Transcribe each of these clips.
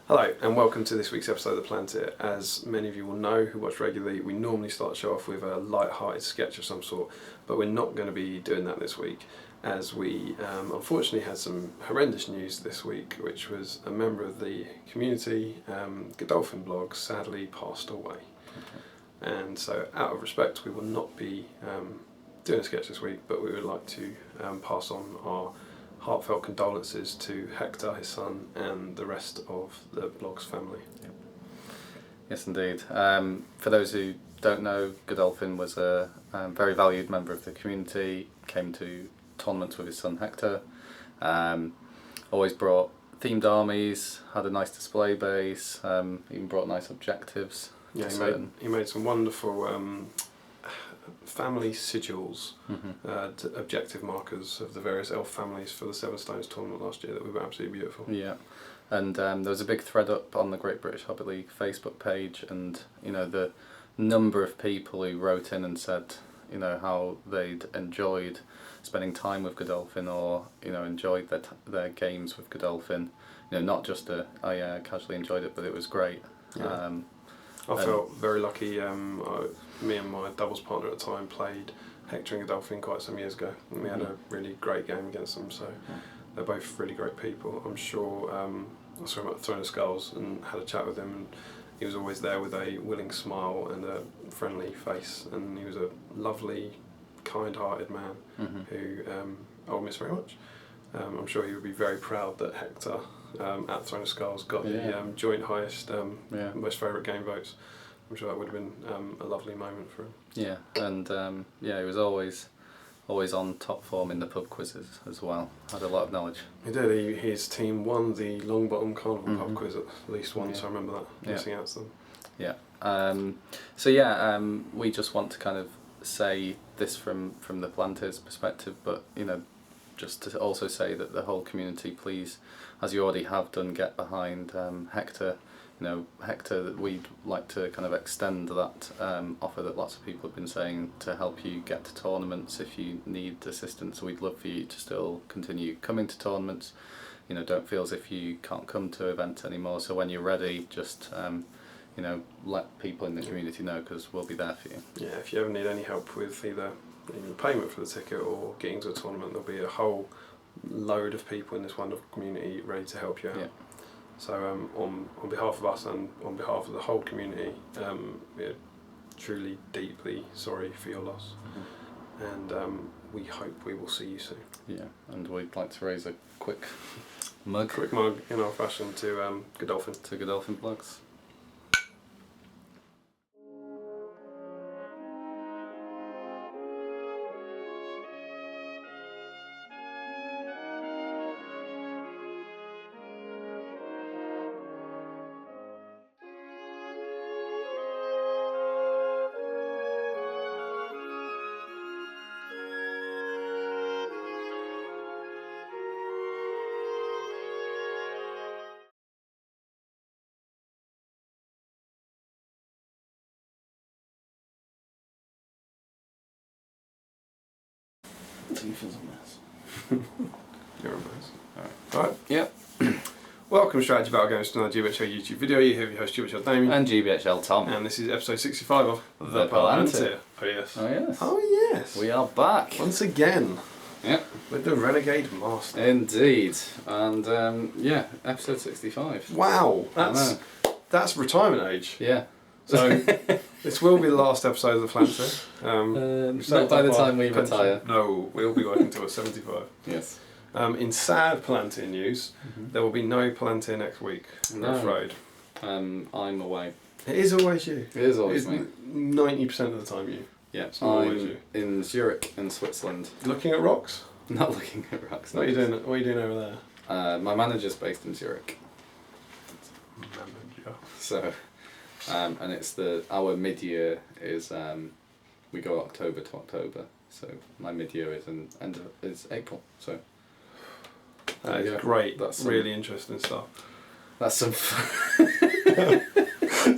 Hello and welcome to this week's episode of the Palantir. As many of you will know who watch regularly, we normally start the show off with a light-hearted sketch of some sort, but we're not going to be doing that this week, as we unfortunately had some horrendous news this week, which was a member of the community, Godolphin blog, sadly passed away. And so out of respect we will not be doing a sketch this week, but we would like to pass on our heartfelt condolences to Hector, his son, and the rest of the blog's family. Yep. Yes, indeed. For those who don't know, Godolphin was a very valued member of the community, came to tournaments with his son Hector, always brought themed armies, had a nice display base, even brought nice objectives. Yeah, he made some wonderful family sigils, objective markers of the various elf families for the Seven Stones tournament last year that were absolutely beautiful. Yeah, and there was a big thread up on the Great British Hobby League Facebook page, and you know the number of people who wrote in and said how they'd enjoyed spending time with Godolphin, or enjoyed their games with Godolphin. Not just I casually enjoyed it, but it was great. Yeah. I felt very lucky. Me and my doubles partner at the time played Hector and Godolphin quite some years ago, and we had a really great game against them, so they're both really great people. I'm sure I saw him at Throne of Skulls and had a chat with him, and he was always there with a willing smile and a friendly face, and he was a lovely, kind-hearted man who I'll miss very much. I'm sure he would be very proud that Hector at Throne of Skulls got the joint highest, most favourite game votes. I'm sure that would have been a lovely moment for him. Yeah, and he was always on top form in the pub quizzes as well. Had a lot of knowledge. He did. His team won the Longbottom Carnival pub quiz at least once. I remember that, missing out to them. Yeah. We just want to kind of say this from the Palantir's perspective, but just to also say that the whole community, please, as you already have done, get behind Hector. Hector, that we'd like to kind of extend that offer that lots of people have been saying to help you get to tournaments if you need assistance. We'd love for you to still continue coming to tournaments. Don't feel as if you can't come to events anymore. So when you're ready, just let people in the community know, because we'll be there for you. Yeah, if you ever need any help with either payment for the ticket or getting to a tournament, there'll be a whole load of people in this wonderful community ready to help you out. Yeah. So on behalf of us and on behalf of the whole community, we're truly deeply sorry for your loss, and we hope we will see you soon. Yeah, and we'd like to raise a quick mug in our fashion to Godolphin. To Godolphin Blogs. He feels a mess. You're a mess. Alright. Yep. Welcome, Strategy Battle Games, to another GBHL YouTube video. You have your host GBHL Damian. And GBHL Tom. And this is episode 65 of The Palantir. Oh yes. Oh yes. Oh yes. We are back. Once again. Yep. With the Renegade Master. Indeed. And episode 65. Wow. That's retirement age. Yeah. So this will be the last episode of the Palantir. Not by the time we retire. No, we'll be working until we're 75. Yes. In sad Palantir news, there will be no Palantir next week, I'm afraid. I'm away. It is always you. It is always me. 90% of the time you. Yeah, it's always you. In Zurich in Switzerland. Looking at rocks? Not looking at rocks. What are you doing over there? My manager's based in Zurich. Manager. So, and it's our mid-year is we go October to October. So my mid-year is April. So that is great. That's really interesting stuff. That's some.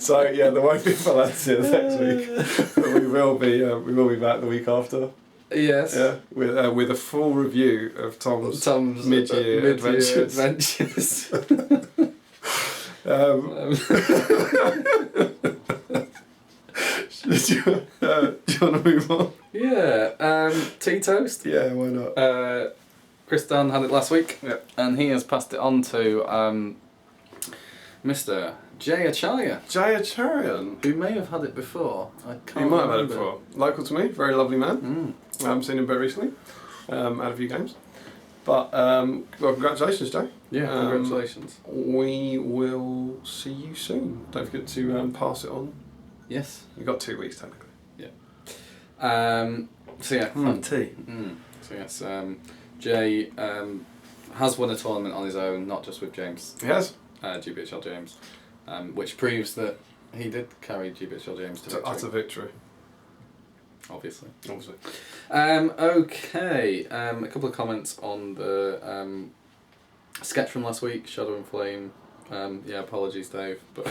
So yeah, there won't be Palantir next week, but we will be back the week after. Yes. Yeah, with a full review of Tom's mid-year adventures. Do you want to move on? Yeah, tea toast. Yeah, why not? Chris Dunn had it last week, Yep. and he has passed it on to Mr. Jayacharya, Jayacharyan. who may have had it before. I can't You might have had it remember. before. Local to me, very lovely man. Mm. I haven't seen him very recently. Had a few games. But, well, congratulations, Jay. Yeah, congratulations. We will see you soon. Don't forget to pass it on. Yes. You've got 2 weeks, technically. So yeah, tea. So yes, Jay has won a tournament on his own, not just with James. He has. GBHL James, which proves that he did carry GBHL James to victory. Utter victory. Obviously. Obviously. Okay, a couple of comments on the sketch from last week, Shadow and Flame. Yeah, apologies, Dave, but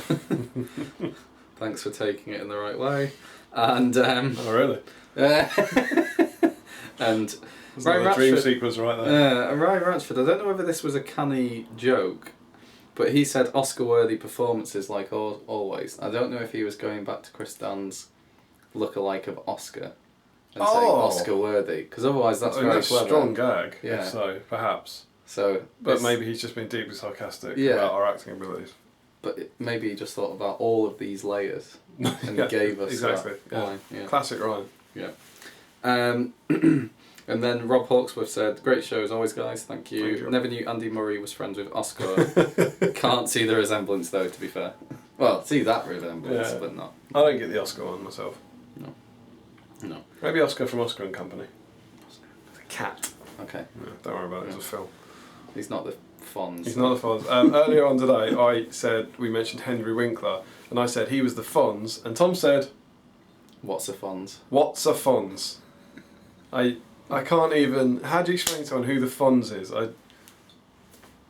thanks for taking it in the right way. And oh, really? And There's Ryan another dream Ratchford, sequence right there. Ryan Ratchford, I don't know whether this was a canny joke, but he said Oscar-worthy performances like always. I don't know if he was going back to Chris Dunn's look-alike of Oscar and saying Oscar-worthy, because otherwise that's very clever. A strong gag, Yeah. if so, perhaps. So, But maybe he's just been deeply sarcastic about our acting abilities. But maybe he just thought about all of these layers and Yeah, gave us exactly. that line. Yeah. Classic Ryan. Yeah. And then Rob Hawksworth said, "Great show as always, guys. Thank you. Thank you. Never knew Andy Murray was friends with Oscar. Can't see the resemblance though, to be fair. Well, see that resemblance, but not. I don't get the Oscar one myself. No. Maybe Oscar from Oscar and Company. The cat. Okay. No, don't worry about it, it's a film. He's not the Fonz. He's not the Fonz. Earlier on today, I said we mentioned Henry Winkler, and I said he was the Fonz, and Tom said, What's a Fonz? "What's a Fonz?" I can't even. How do you explain to someone who the Fonz is?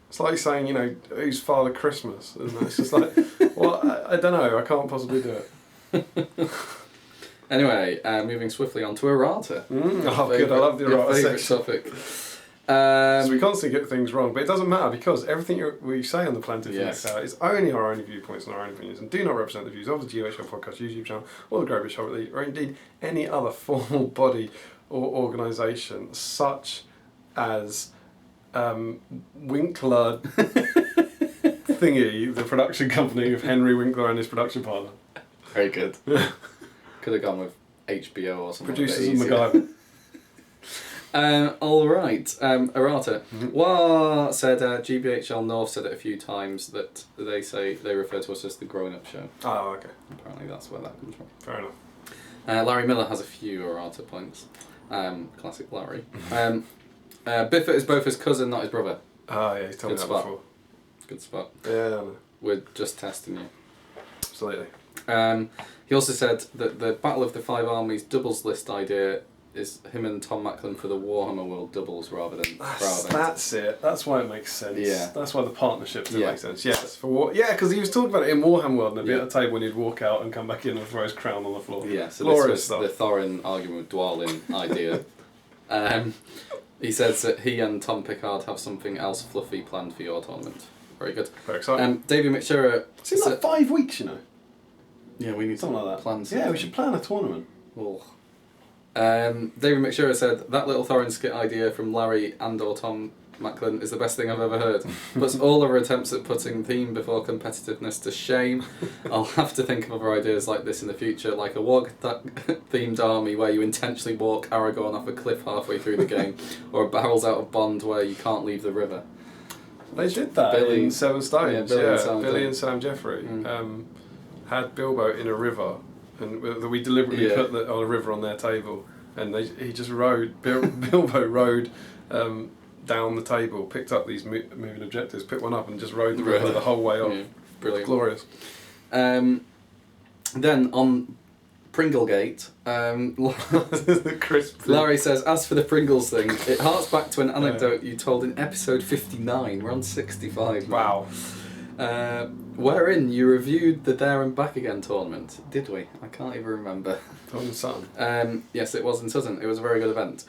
It's like saying, who's Father Christmas, isn't it? It's just like, well, I don't know. I can't possibly do it. Anyway, moving swiftly on to errata. Good. I love the errata favourite section. topic. So we constantly get things wrong, but it doesn't matter because everything we say on the Palantir SBG is only our own viewpoints and our own opinions, and do not represent the views of the GBHL podcast YouTube channel or the GBHL League, or indeed any other formal body or organisation, such as Winkler Thingy, the production company of Henry Winkler and his production partner. Very good. Could have gone with HBO or something. Producers of MacGyver. Alright, errata. Wah said GBHL North said it a few times that they refer to us as the grown-up show. Oh, okay. Apparently that's where that comes from. Fair enough. Larry Miller has a few errata points. Classic Larry. Biffert is both his cousin, not his brother. Ah, yeah, he's told me that before. Good spot. Yeah, I know. We're just testing you. Absolutely. He also said that the Battle of the Five Armies doubles list idea is him and Tom Macklin for the Warhammer World doubles rather than Bravo. That's it. That's why it makes sense. Yeah. That's why the partnerships make sense. Yes. Because he was talking about it in Warhammer World and he'd be at the table and he'd walk out and come back in and throw his crown on the floor. Yeah, so glorious this was the Thorin argument with Dwalin idea. He says that he and Tom Pickard have something else fluffy planned for your tournament. Very good. Very exciting. David McShura... It's in like 5 weeks, Yeah, we need something like that. Plan something. Yeah, we should plan a tournament. Oh. David McShura said, that little Thorin skit idea from Larry and or Tom Macklin is the best thing I've ever heard. Puts all other attempts at putting theme before competitiveness to shame. I'll have to think of other ideas like this in the future, like a Warg-themed army where you intentionally walk Aragorn off a cliff halfway through the game, or a barrels out of Bond where you can't leave the river. They did that in Seven Stones. Billy and Sam Jeffrey had Bilbo in a river, and we deliberately put on a river on their table, and he just rode. Bilbo rode down the table, picked up these moving objectives, picked one up, and just rode the river the whole way off. Yeah, brilliant, glorious. Then on Pringlegate, Larry says, as for the Pringles thing, it harks back to an anecdote you told in episode 59. We're on 65 now. Wow. Wherein you reviewed the There and Back Again tournament. Did we? I can't even remember. In Sutton. Yes, it was in Sutton. It was a very good event.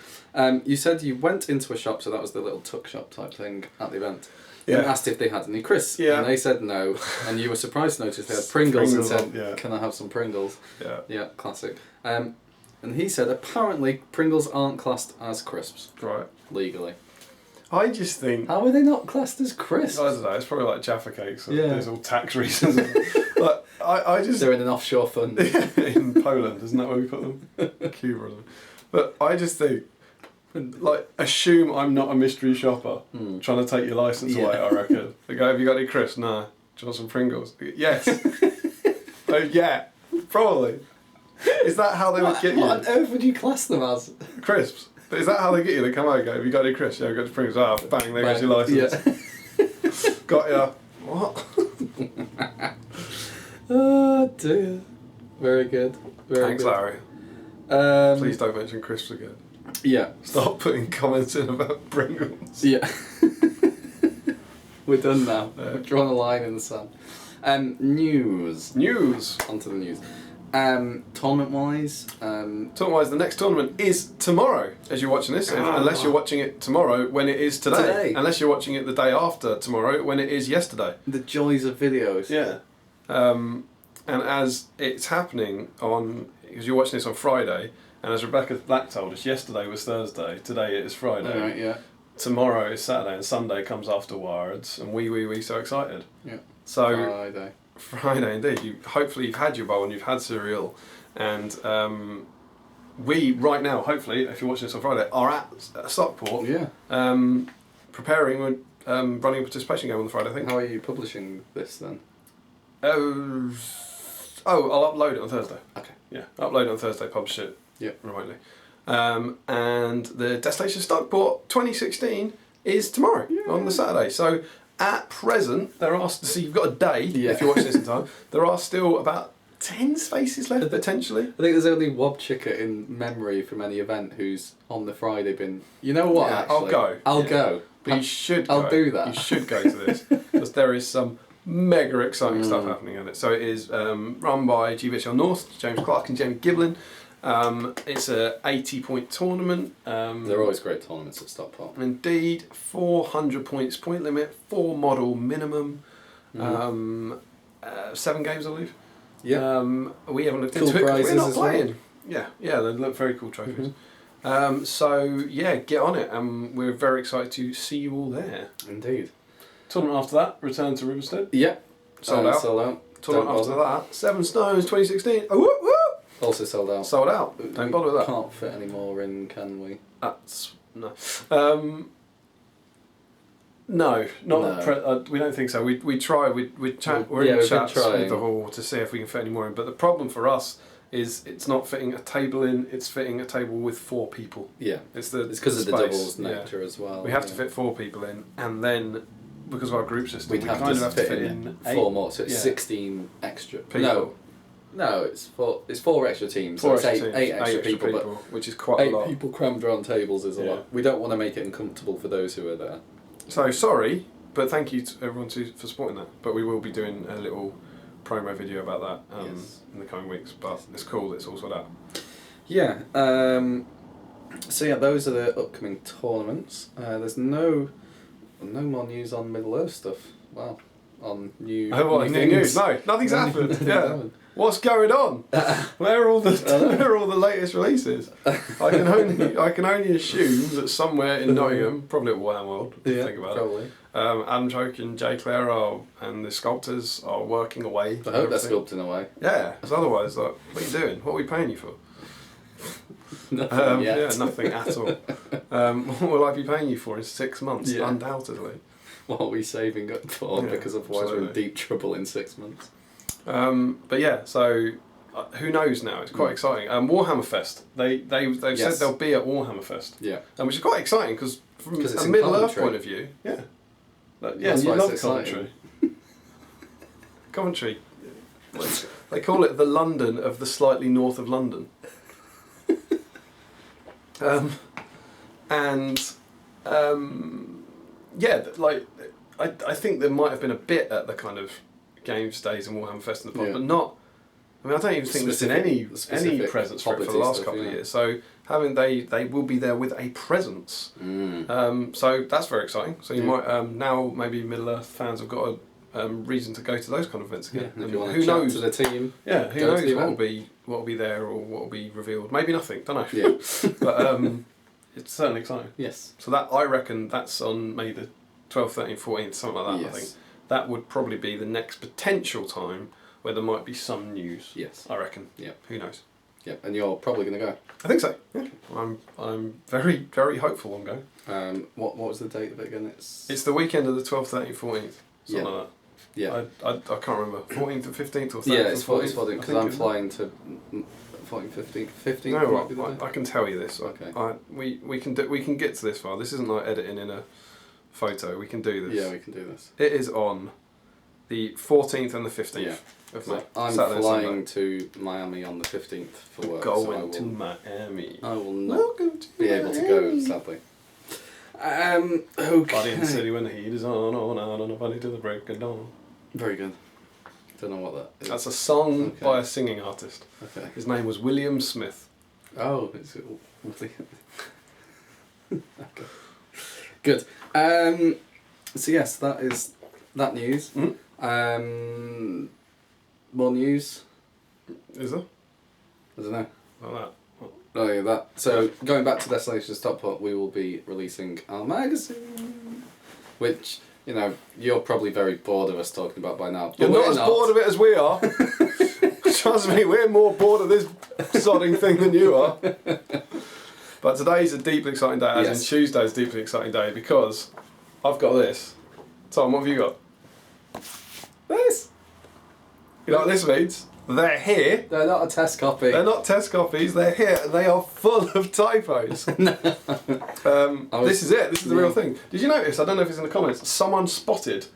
You said you went into a shop, so that was the little tuck shop type thing at the event. and asked if they had any crisps. Yeah. And they said no. And you were surprised to notice they had Pringles and said, can I have some Pringles? Yeah. Yeah, classic. And he said apparently Pringles aren't classed as crisps. Right. Legally. I just think... How are they not classed as crisps? I don't know, it's probably like Jaffa cakes. Or Yeah. There's all tax reasons. Like, I just... They're in an offshore fund. in Poland, isn't that where we put them? Cuba or something. But I just think, like, assume I'm not a mystery shopper trying to take your licence away, I reckon. They go, have you got any crisps? No. Do you want some Pringles? Yes. Oh, yeah. Probably. Is that how they would get you? What on earth would you class them as? Crisps. But is that how they get you? They come out and go, have you got any crisps? Yeah, I've got the Pringles. Ah, bang, there goes your licence. Yeah. Got ya. What? Oh dear. Very good. Thanks, good. Larry. Please don't mention crisps again. Yeah. Stop putting comments in about Pringles. Yeah. We're done now. Yeah. We've drawn a line in the sand. News. Onto the news. Tournament-wise... Tournament-wise, the next tournament is tomorrow, as you're watching this. Unless you're watching it tomorrow, when it is today. Unless you're watching it the day after tomorrow, when it is yesterday. The joys of videos. Yeah. And as it's happening on... Because you're watching this on Friday, and as Rebecca Black told us, yesterday was Thursday, today it is Friday. Right, yeah. Tomorrow is Saturday, and Sunday comes afterwards, and we so excited. Yeah. So... Friday indeed. Hopefully you've had your bowl and you've had cereal, and we right now, hopefully, if you're watching this on Friday, are at Stockport. Yeah. Preparing, running a participation game on the Friday. I think. How are you publishing this then? I'll upload it on Thursday. Okay. Yeah, upload it on Thursday. Publish it. Yeah. Remotely. And the Destination Stockport 2016 is tomorrow on the Saturday. So. At present, so you've got a day, if you're watching this in time, there are still about 10 spaces left, potentially. I think there's only Wob Chicker in memory from any event who's on the Friday been, you know what, actually? I'll go. Go. But you should go. I'll do that. You should go to this, because there is some mega exciting stuff happening in it. So it is run by GBHL North, James Clark and Jamie Giblin. It's a 80-point tournament. They're always great tournaments at Stockport. Indeed, 400 points point limit, 4 model minimum, 7 games I believe. Yeah. We haven't looked cool into it 'cause prizes we're not as playing. Well. Yeah, they look very cool trophies. So yeah, get on it, and we're very excited to see you all there. Indeed. Tournament after that, return to Riverstead. Yeah. Sold out. Tournament after that, 7 Stones 2016. Oh, whoop, whoop. Also sold out. Sold out. Don't bother with that. Can't fit any more in, can we? That's no. No, we don't think so. We try. We're in chats with the hall to see if we can fit any more in. But the problem for us is it's not fitting a table in. It's fitting a table with 4 people. Yeah, it's because of the doubles nectar as well. We have to fit 4 people in, and then because of our group system, we kind of have to fit in 4 more. So it's 16 extra people. No, it's 4 extra teams. So it's 8 extra people, but which is quite a lot. 8 people crammed around tables is a lot. We don't want to make it uncomfortable for those who are there. So sorry, but thank you to everyone for supporting that. But we will be doing a little promo video about that in the coming weeks. But it's cool that it's all sorted out. Yeah. So yeah, those are the upcoming tournaments. There's no more news on Middle Earth stuff. Wow. On new. New news? No, nothing's happened. Yeah. What's going on? Where are all the latest releases? I can only assume that somewhere in Nottingham, probably at Warhammer World. Think about it. Adam Choke and Jay Clare and the sculptors are working away. I hope they're sculpting away. Yeah, because otherwise, like, what are you doing? What are we paying you for? Nothing yet. Yeah, nothing at all. What will I be paying you for in 6 months? Yeah. Undoubtedly. What are we saving up for? Because otherwise we're in deep trouble in 6 months. But yeah, so who knows now? It's quite exciting. Warhammer Fest. They've said they'll be at Warhammer Fest. Yeah. Which is quite exciting because from a Middle Earth point of view, yeah, you love Coventry. Coventry. They call it the London of the slightly north of London. I think there might have been a bit at the kind of games days and Warhammer Fest in the pub, but not I mean, I don't even think there's been any presence for it for the last couple of years. So they will be there with a presence. So that's very exciting. So you might now maybe Middle Earth fans have got a reason to go to those kind of events again. Yeah, if you want to chat to the team. Yeah, who knows what will be there or what will be revealed. Maybe nothing. Don't know. Yeah. But it's certainly exciting. Yes. So that I reckon that's on May the 12th, 13th, 14th, something like that. Yes. I think that would probably be the next potential time where there might be some news. Yes. I reckon. Yeah. Who knows? Yeah, and you're probably going to go. I think so. Yeah. I'm very, very hopeful on going. What was the date of it again? It's the weekend of the 12th, 13th, 14th. Something like that. Yeah. I can't remember. 14th or 15th or 13th. Yeah, it's 14th. 14th because I'm flying to 14th, 15th. 15th. No, right, I can tell you this. Okay. We can get to this far. This isn't like editing in a photo. We can do this. Yeah, we can do this. It is on the 14th and the 15th. Yeah. Of May. I'm Saturday, flying to Miami on the 15th for work. Going to Miami. I will not be able to go, sadly. Okay. Body in the city when the heat is on a body to the break of dawn. Very good. Don't know what that is. That's a song by a singing artist. Okay. His name was William Smith. Oh, it's okay. Good. So yes, that is that news. Mm-hmm. More news? Is there? I don't know. Like that. Oh yeah, that. So going back to Destination Stockport, we will be releasing our magazine, which you're probably very bored of us talking about by now. You're not as bored of it as we are. Trust me, we're more bored of this sodding thing than you are. But today's a deeply exciting day, as in Tuesday's a deeply exciting day, because I've got this. Tom, what have you got? This. You know what this means? They're here. They're not a test copy. They're not test copies. They're here. And they are full of typos. This is it. This is the real thing. Did you notice? I don't know if it's in the comments. Someone spotted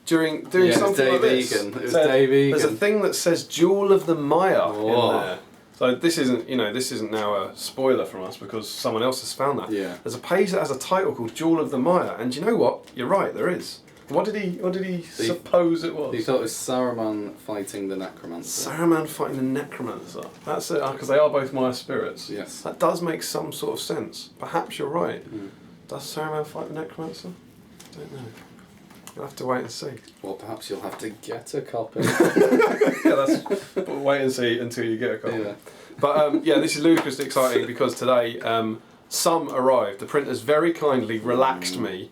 during doing something like this. It was Dave Egan. There's a thing that says Jewel of the Maya in there. So this isn't now a spoiler from us because someone else has found that. Yeah. There's a page that has a title called Jewel of the Maya, and you know what? You're right. There is. What did he suppose it was? He thought it was Saruman fighting the Necromancer. Saruman fighting the Necromancer. That's it, because they are both Maya spirits. Yes. That does make some sort of sense. Perhaps you're right. Does Saruman fight the Necromancer? I don't know. You'll have to wait and see. Well, perhaps you'll have to get a copy. But wait and see until you get a copy. Yeah. But this is ludicrously exciting because today some arrived. The printers very kindly relaxed me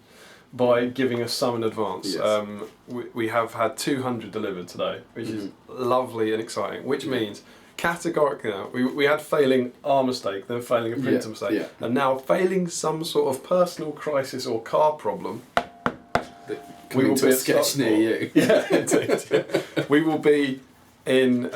by giving us some in advance. Yes. We have had 200 delivered today, which is lovely and exciting, which means categorically now, we had failing our mistake, then failing a printer mistake, and now failing some sort of personal crisis or car problem. We will be a sketch near you. Yeah, indeed. Yeah. We will be in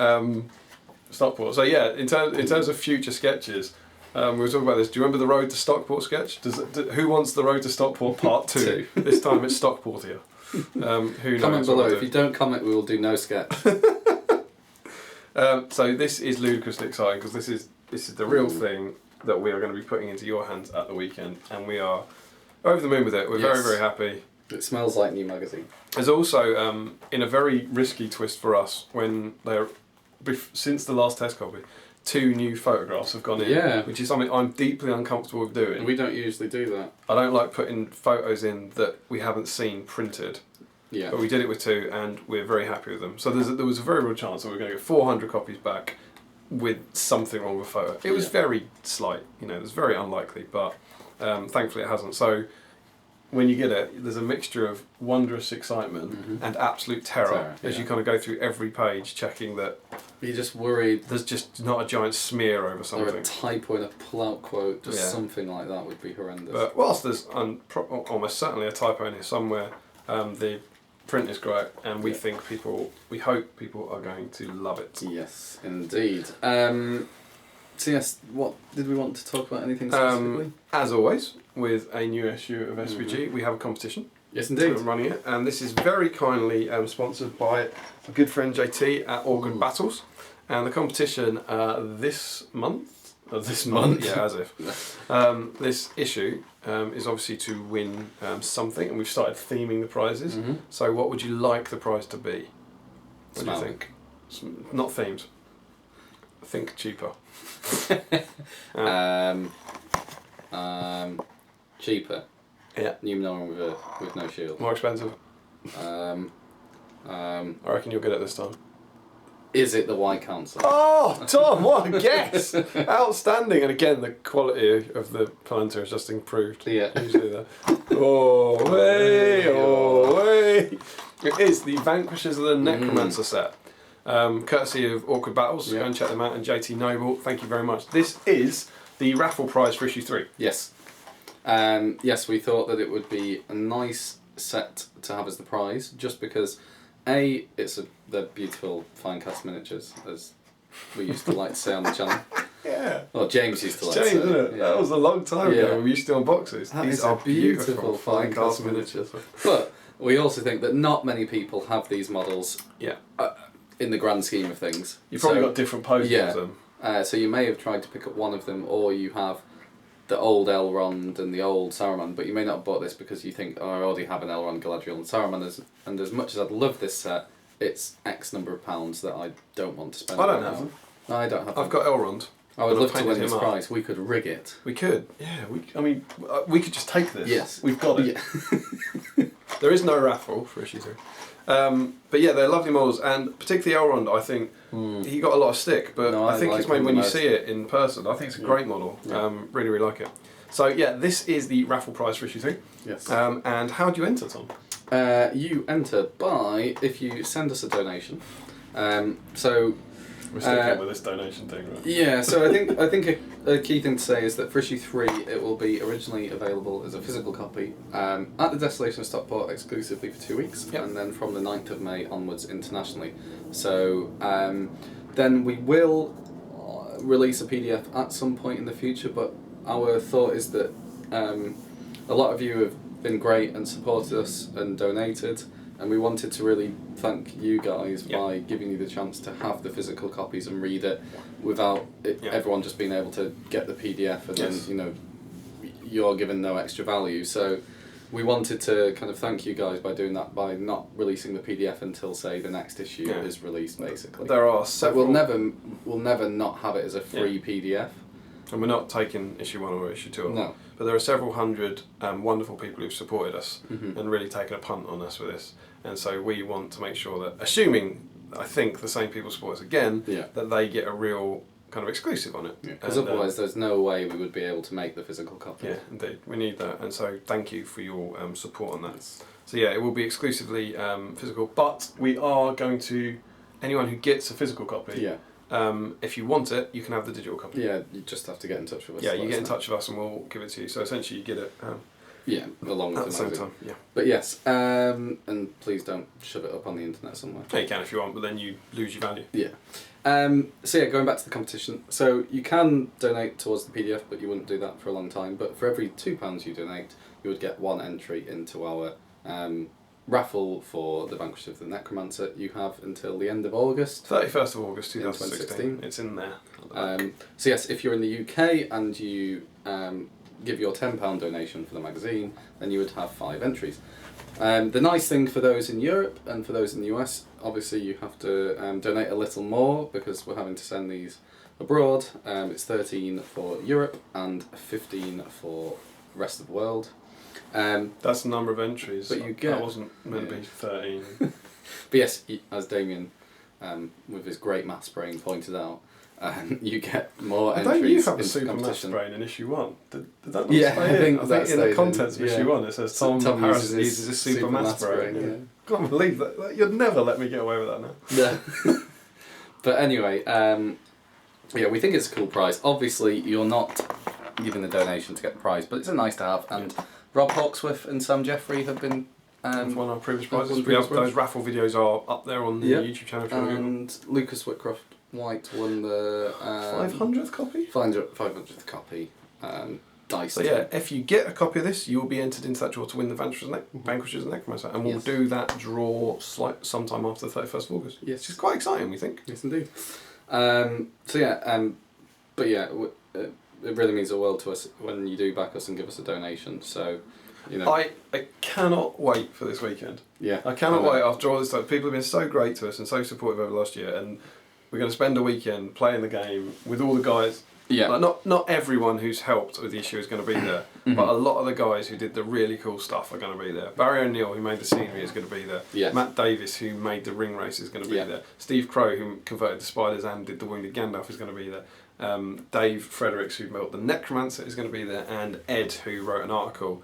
Stockport. So yeah, in terms of future sketches, we were talking about this. Do you remember the Road to Stockport sketch? Who wants the Road to Stockport Part 2? This time it's Stockport here. Who knows? Comment below. If you don't comment, we will do no sketch. So this is ludicrously exciting because this is the real thing that we are going to be putting into your hands at the weekend, and we are over the moon with it. We're very, very happy. It smells like new magazine. There's also, in a very risky twist for us, since the last test copy, 2 new photographs have gone in, which is something I'm deeply uncomfortable with doing. We don't usually do that. I don't like putting photos in that we haven't seen printed. Yeah. But we did it with 2, and we're very happy with them. So there was a very real chance that we were going to get 400 copies back with something wrong with the photo. It was very slight, it was very unlikely, but thankfully it hasn't. So when you get it, there's a mixture of wondrous excitement and absolute terror as you kind of go through every page, checking that you're just worried there's just not a giant smear over something. Or a typo in a pull-out quote, something like that would be horrendous. But whilst there's almost certainly a typo in here somewhere, the print is great, and we hope people are going to love it. Yes, indeed. So yes, what did we want to talk about? Anything specifically? As always, with a new issue of SBG, we have a competition. Yes, indeed. I'm running it, and this is very kindly sponsored by a good friend JT at Organ Battles. And the competition this month, yeah, as if, this issue is obviously to win something, and we've started theming the prizes. So what would you like the prize to be? What do you think? Not themes. think cheaper. Cheaper. Yeah. New Norman with no shield. More expensive. I reckon you're good at this time. Is it the White Council? Oh, Tom, what a guess! Outstanding, and again, the quality of the Palantir has just improved. Yeah. Usually there. Oh, way! It is the Vanquishers of the Necromancer set. Courtesy of Awkward Battles. Go and check them out. And JT Noble, thank you very much. This is the raffle prize for issue 3. Yes. Yes, we thought that it would be a nice set to have as the prize, just because they're beautiful fine cast miniatures, as we used to like to say on the channel. Yeah. Well, James used to like to James, say. isn't it? Yeah. That was a long time ago when we used to unbox these. These are beautiful fine cast miniatures. But we also think that not many people have these models. Yeah. In the grand scheme of things. You've probably got different poses of them. So you may have tried to pick up one of them, or you have the old Elrond and the old Saruman, but you may not have bought this because you think, oh, I already have an Elrond, Galadriel and Saruman, and as much as I'd love this set, it's X number of pounds that I don't want to spend. I don't have them. No, I don't have them. I've got Elrond. I would love to win this prize. We could rig it. We could. Yeah, we could just take this. Yes. We've got it. Yeah. There is no raffle for issue 3. But yeah, they're lovely models, and particularly Elrond, I think he got a lot of stick, but I think it's maybe when you see it in person, I think it's a great model. Yeah. Really, really like it. So yeah, this is the raffle prize for issue 3. Yes. And how do you enter, Tom? You enter by, if you send us a donation. So We're sticking with this donation thing, right? yeah, so I think a key thing to say is that for issue 3 it will be originally available as a physical copy at the Desolation of Stockport exclusively for 2 weeks, and then from the 9th of May onwards internationally. So then we will release a PDF at some point in the future, but our thought is that a lot of you have been great and supported us and donated, and we wanted to really thank you guys by giving you the chance to have the physical copies and read it without everyone just being able to get the PDF and then you're given no extra value. So we wanted to kind of thank you guys by doing that, by not releasing the PDF until, say, the next issue is released, basically. There are several... We'll never not have it as a free PDF. And we're not taking issue 1 or issue 2. No. But there are several hundred wonderful people who've supported us and really taken a punt on us with this. And so we want to make sure that, assuming, I think, the same people support us again, that they get a real kind of exclusive on it. Because otherwise there's no way we would be able to make the physical copy. Yeah, indeed. We need that. And so thank you for your support on that. So yeah, it will be exclusively physical, but we are going to, anyone who gets a physical copy, if you want it, you can have the digital copy. Yeah, you just have to get in touch with us. Yeah, you get in touch with us and we'll give it to you. So essentially you get it along with at the same time. Yeah. But yes, and please don't shove it up on the internet somewhere. Yeah, you can if you want, but then you lose your value. Yeah. So yeah, going back to the competition. So you can donate towards the PDF, but you wouldn't do that for a long time. But for every £2 you donate, you would get 1 entry into our raffle for the Vanquishers of the Necromancer. You have until the end of August. 31st of August 2016. It's in there. So yes, if you're in the UK and you give your £10 donation for the magazine, then you would have 5 entries. The nice thing for those in Europe and for those in the US, obviously you have to donate a little more because we're having to send these abroad. It's 13 for Europe and 15 for the rest of the world. That's the number of entries. But you get, that wasn't meant to be 13. But yes, as Damian, with his great maths brain, pointed out, you get more entries. Don't you have a into super maths competition. brain in issue 1? Did that not Yeah, stay I in? think I that think in the stays contents in, of issue 1 it says Tom Harris uses his super maths brain. Yeah. Can't believe that. You'd never let me get away with that now. Yeah. But anyway, we think it's a cool prize. Obviously, you're not giving the donation to get the prize, but it's a nice to have. And Rob Hawksworth and Sam Jeffrey have been one of our previous prizes. previous Those raffle videos are up there on the YouTube channel. And Lucas Whitcroft White won the 500th copy. 500th copy. Dice. So yeah, if you get a copy of this, you will be entered into that draw to win the Vanquishers of Necromancer, and we'll do that draw sometime after the 31st of August. Yes, which is quite exciting, we think. Yes, indeed. But yeah, it really means the world to us when you do back us and give us a donation. So, I cannot wait for this weekend. Yeah, I cannot wait after all this time. People have been so great to us and so supportive over the last year, and we're going to spend a weekend playing the game with all the guys. Yeah. Like not everyone who's helped with the issue is going to be there, but a lot of the guys who did the really cool stuff are going to be there. Barry O'Neill, who made the scenery, is going to be there. Yeah. Matt Davis, who made the ring race, is going to be there. Steve Crow, who converted the spiders and did the wounded Gandalf, is going to be there. Dave Fredericks, who built the Necromancer, is going to be there, and Ed, who wrote an article,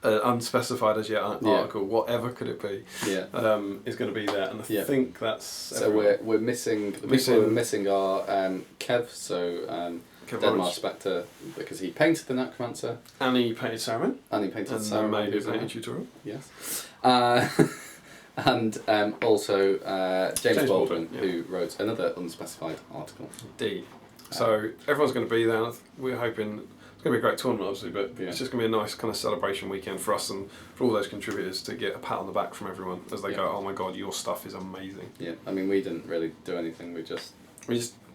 unspecified as yet article, whatever could it be, is going to be there, and I think that's. So we're missing the people we're missing are Kev, so Denmark Spectre, because he painted the Necromancer, and he painted Saruman, and made his painting tutorial. Yes, and also James Baldwin, who wrote another unspecified article. Indeed. So everyone's going to be there. We're hoping. It's going to be a great tournament, obviously, but it's just going to be a nice kind of celebration weekend for us and for all those contributors to get a pat on the back from everyone as they go, oh my god, your stuff is amazing. Yeah, I mean, we didn't really do anything, we just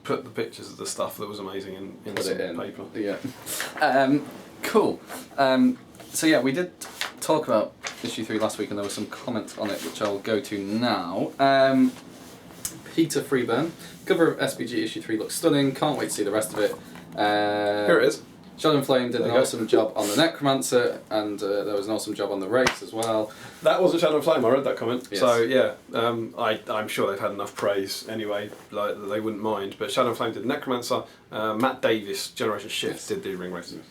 put the pictures of the stuff that was amazing in some paper. Yeah. Cool. So yeah, we did talk about issue 3 last week and there were some comments on it which I'll go to now. Peter Freeburn, cover of SBG issue 3 looks stunning, can't wait to see the rest of it. Here it is. Shadow and Flame did an awesome job on the Necromancer, and there was an awesome job on the race as well. That wasn't Shadow and Flame, I read that comment. Yes. So yeah, I'm sure they've had enough praise anyway, like they wouldn't mind. But Shadow and Flame did Necromancer, Matt Davis, Generation Shift, did the ring races.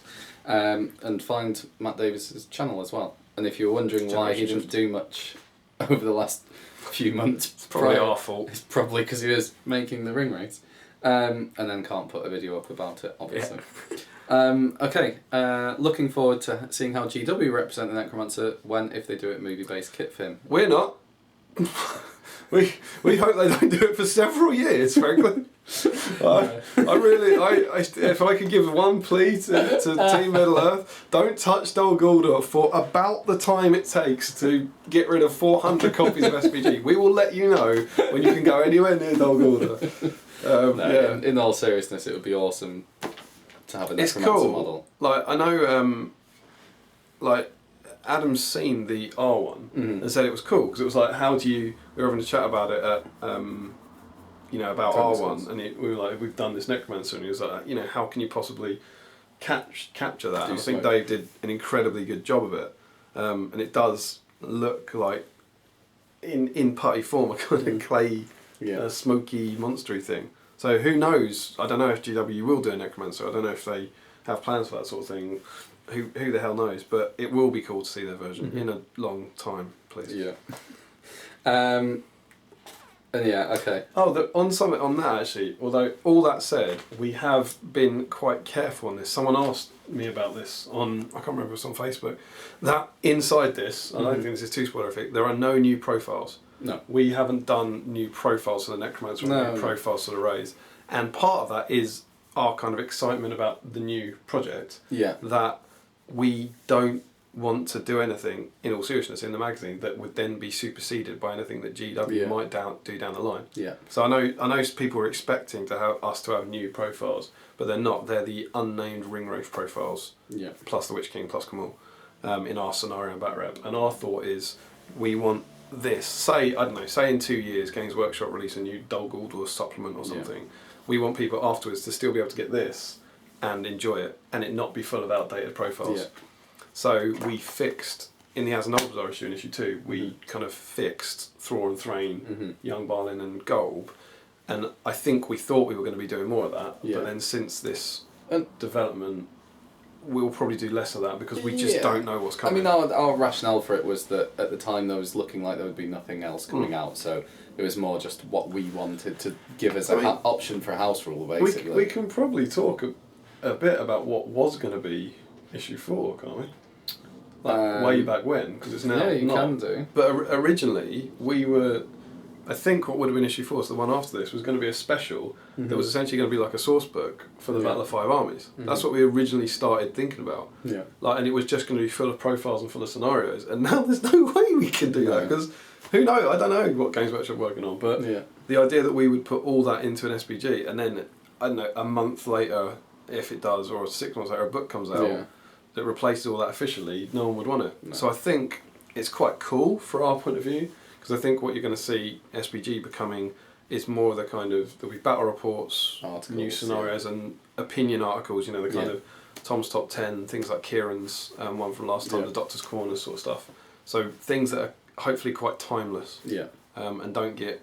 And find Matt Davis's channel as well. And if you're wondering why he didn't do much over the last few months, it's probably our fault. It's probably because he was making the ring race. And then can't put a video up about it, obviously. Okay, looking forward to seeing how GW represent the Necromancer if they do it movie-based kit film. We're not. we hope they don't do it for several years, frankly. If I could give one plea to Team Middle-earth, don't touch Dol Guldur for about the time it takes to get rid of 400 copies of SBG. We will let you know when you can go anywhere near Dol Guldur. In all seriousness, it would be awesome to have a Necromancer model. Like, I know, like, Adam's seen the R one and said it was cool because it was like, how do you? We were having a chat about it at, about R1, and we were like, we've done this Necromancer, and he was like, how can you possibly capture that? And I think Dave did an incredibly good job of it, and it does look like, in putty form, a kind of clay, smoky, monstery thing. So who knows? I don't know if GW will do a Necromancer. I don't know if they have plans for that sort of thing. Who the hell knows? But it will be cool to see their version in a long time, please. Yeah. And yeah, okay. Oh, on that actually. Although all that said, we have been quite careful on this. Someone asked me about this on, I can't remember if it was on Facebook. That inside this, I don't think this is too spoilerific. There are no new profiles. No. We haven't done new profiles for the Necromancer or new profiles for the Rays. And part of that is our kind of excitement about the new project. Yeah. That we don't want to do anything, in all seriousness, in the magazine that would then be superseded by anything that GW might do down the line. Yeah. So I know people are expecting to have us to have new profiles, but they're not. They're the unnamed ring race profiles. Yeah. Plus the Witch King, plus Kamal, in our scenario and Batrep. And our thought is, we want this. Say in 2 years, Games Workshop release a new Dol Guldur supplement or something. Yeah. We want people afterwards to still be able to get this and enjoy it, and it not be full of outdated profiles. Yeah. So we fixed, in the As an Old Bazaar issue in issue 2, we kind of fixed Thror and Thrain, Young Barlin and Golb, and I think we thought we were going to be doing more of that, but then since this development, we'll probably do less of that because we just don't know what's coming. I mean, our rationale for it was that at the time there was looking like there would be nothing else coming out, so it was more just what we wanted to give as an option for house rule, basically. We can probably talk a bit about what was going to be issue 4, can't we? Like way back when, because it's now not. Yeah, you can do. But originally, we were... I think what would have been issue 4, so the one after this, was going to be a special that was essentially going to be like a source book for the Battle of Five Armies. That's what we originally started thinking about. Yeah. And it was just going to be full of profiles and full of scenarios. And now there's no way we can do that, because who knows? I don't know what Games Workshop are working on, but the idea that we would put all that into an SBG and then, I don't know, a month later, if it does, or 6 months later, a book comes out that replaces all that officially, no one would want it. No. So I think it's quite cool for our point of view, because I think what you're going to see SBG becoming it's more of the kind of, there'll be battle reports, Articles, new scenarios, and opinion articles, you know, the kind Yeah. of Tom's Top 10, things like Kieran's one from last time, Yeah. the Doctor's Corner sort of stuff. So things that are hopefully quite timeless Yeah. and don't get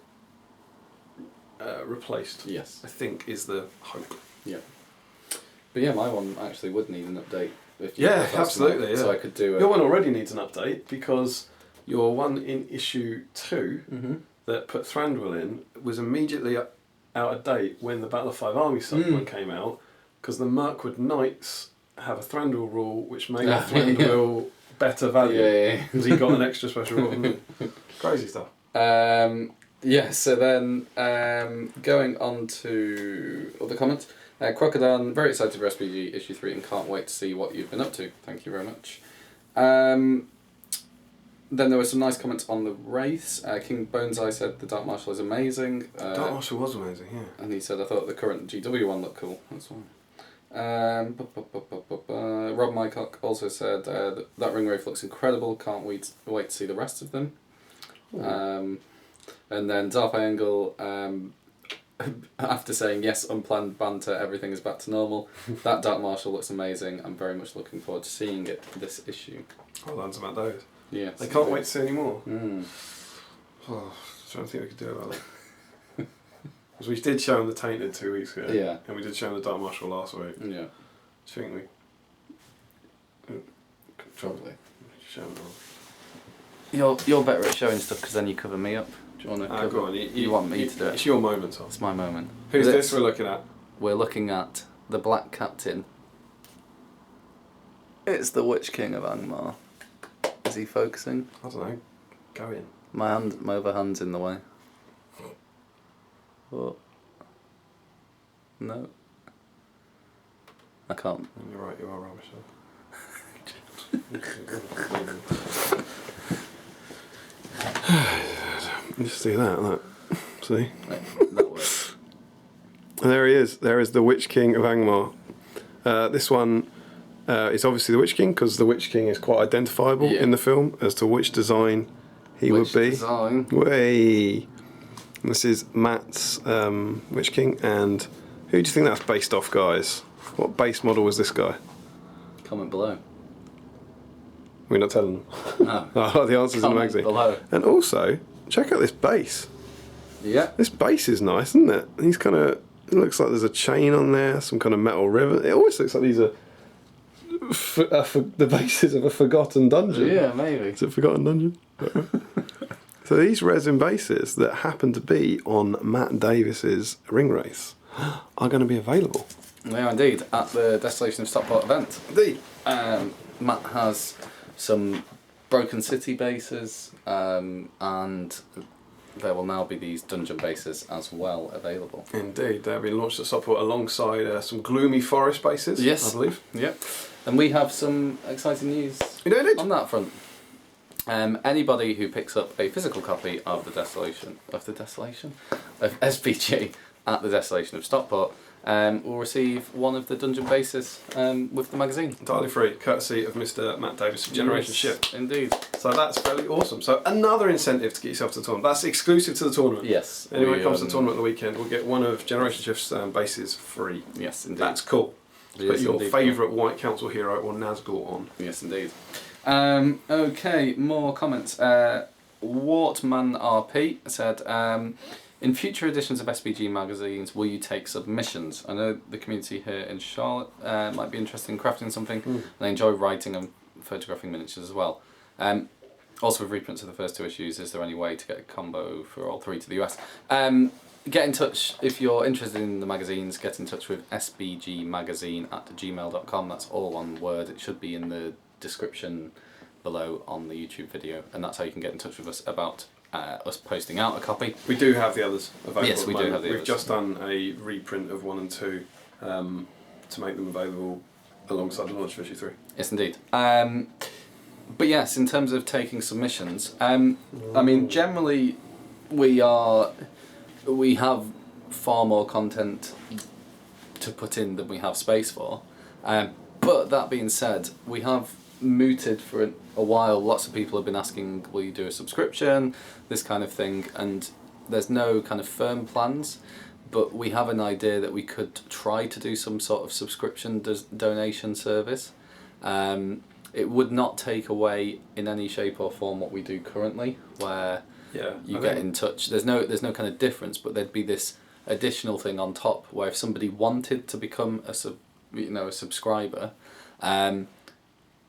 replaced, Yes. I think is the hope. Yeah. But yeah, my one actually would need an update. If Yeah, if that's absolutely, enough. yeah. So I could do Your one already needs an update because your one in issue 2 that put Thranduil in was immediately out of date when the Battle of Five Armies supplement came out, because the Mirkwood Knights have a Thranduil rule which made Thranduil better value. Yeah. Because he got an extra special rule. Didn't he? Crazy stuff. Yeah, so then going on to other comments. Crocodile, very excited for SBG issue 3 and can't wait to see what you've been up to. Thank you very much. Then there were some nice comments on the race. King Boneseye said the Dark Marshal is amazing. Dark Marshal was amazing, yeah. And he said, I thought the current GW one looked cool. That's fine. Rob Mycock also said that Ring Wraith looks incredible. Can't wait to see the rest of them. And then Darth Angle, after saying yes, unplanned banter, everything is back to normal. That Dark Marshal looks amazing. I'm very much looking forward to seeing it this issue. Well done to Matt Davis. Yeah. They can't wait to see any more. Mm. Oh, trying to think we could do about that. Because we did show him the Tainted 2 weeks ago. Yeah. And we did show him the Dark Marshal last week. Yeah. Do you think we... Probably. Show him all. You're better at showing stuff because then you cover me up. Do you want to cover? Go on. You want me to do it? It's your moment, Tom. It's my moment. Who's this we're looking at? We're looking at the Black Captain. It's the Witch King of Angmar. Is he focusing? I don't know. Go in. My other hand's in the way. What? No. I can't. You're right, you are wrong, Michelle. Just do that, look. See? Right, that works. And there he is. There is the Witch King of Angmar. This one is obviously the Witch King because the Witch King is quite identifiable in the film as to which design he would be. Design. Way. And this is Matt's Witch King. And who do you think that's based off, guys? What base model was this guy? Comment below. We're not telling them. No. Oh, the answer's in the Comment magazine. below. And also, check out this base. Yeah. This base is nice, isn't it? He's kind of... It looks like there's a chain on there, some kind of metal ribbon. It always looks like these are the bases of a forgotten dungeon. Yeah, maybe. Is it Forgotten Dungeon? So these resin bases that happen to be on Matt Davis's Ring Wraith are going to be available. They are indeed at the Desolation of Stockport event. Indeed. Matt has some Broken City bases, and there will now be these dungeon bases as well available. Indeed, they've been launched at Stockport alongside some gloomy forest bases. Yes, I believe. Yep. And we have some exciting news on that front. Anybody who picks up a physical copy of the Desolation of SBG at the Desolation of Stockport will receive one of the dungeon bases with the magazine. Entirely free, courtesy of Mr. Matt Davis of Generation Shift. Indeed. So that's fairly awesome. So another incentive to get yourself to the tournament. That's exclusive to the tournament. Yes. Anyone who comes to the tournament at the weekend will get one of Generation Shift's bases free. Yes, indeed. That's cool. Yes, Put your indeed. favourite White Council hero or Nazgul on. Yes, indeed. Okay, more comments. Wartman RP said, in future editions of SBG magazines, will you take submissions? I know the community here in Charlotte might be interested in crafting something, and they enjoy writing and photographing miniatures as well. Also, with reprints of the first 2 issues, is there any way to get a combo for all 3 to the US? Get in touch if you're interested in the magazines. Get in touch with sbgmagazine@gmail.com. That's all one word. It should be in the description below on the YouTube video, and that's how you can get in touch with us about us posting out a copy. We do have the others available. Yes, we do have the We've others. just done a reprint of 1 and 2 to make them available alongside the launch of issue 3. Yes, indeed. But yes, in terms of taking submissions, I mean, generally we have far more content to put in than we have space for. But that being said, we have mooted for a while. Lots of people have been asking, will you do a subscription, this kind of thing, and there's no kind of firm plans, but we have an idea that we could try to do some sort of subscription donation service. It would not take away in any shape or form what we do currently, where you get in touch. There's no kind of difference, but there'd be this additional thing on top where if somebody wanted to become a subscriber,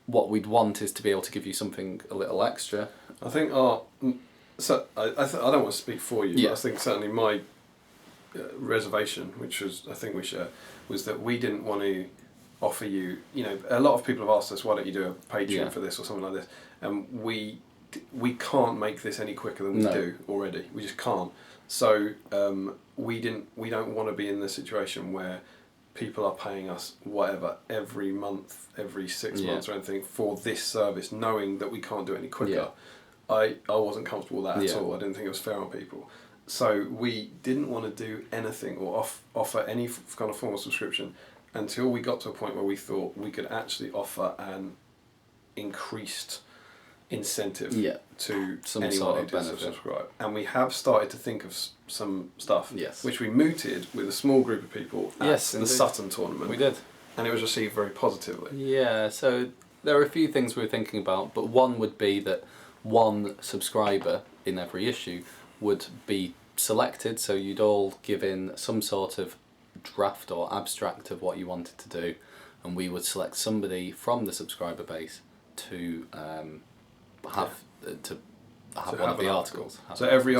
what we'd want is to be able to give you something a little extra. I think I don't want to speak for you, but I think certainly my reservation, which was I think we share, was that we didn't want to offer you, a lot of people have asked us, why don't you do a Patreon for this or something like this, and we can't make this any quicker than we do already. We just can't. So we don't want to be in the situation where people are paying us whatever every month, every 6 months or anything for this service, knowing that we can't do it any quicker. I wasn't comfortable with that at all. I didn't think it was fair on people. So we didn't want to do anything or offer any kind of form of subscription until we got to a point where we thought we could actually offer an increased incentive to some anyone sort who of does benefit. subscribe. And we have started to think of some stuff, Yes. which we mooted with a small group of people at the Sutton tournament. We did. And it was received very positively. Yeah, so there are a few things we were thinking about, but one would be that one subscriber in every issue would be selected, so you'd all give in some sort of draft or abstract of what you wanted to do, and we would select somebody from the subscriber base to have one of the articles. So every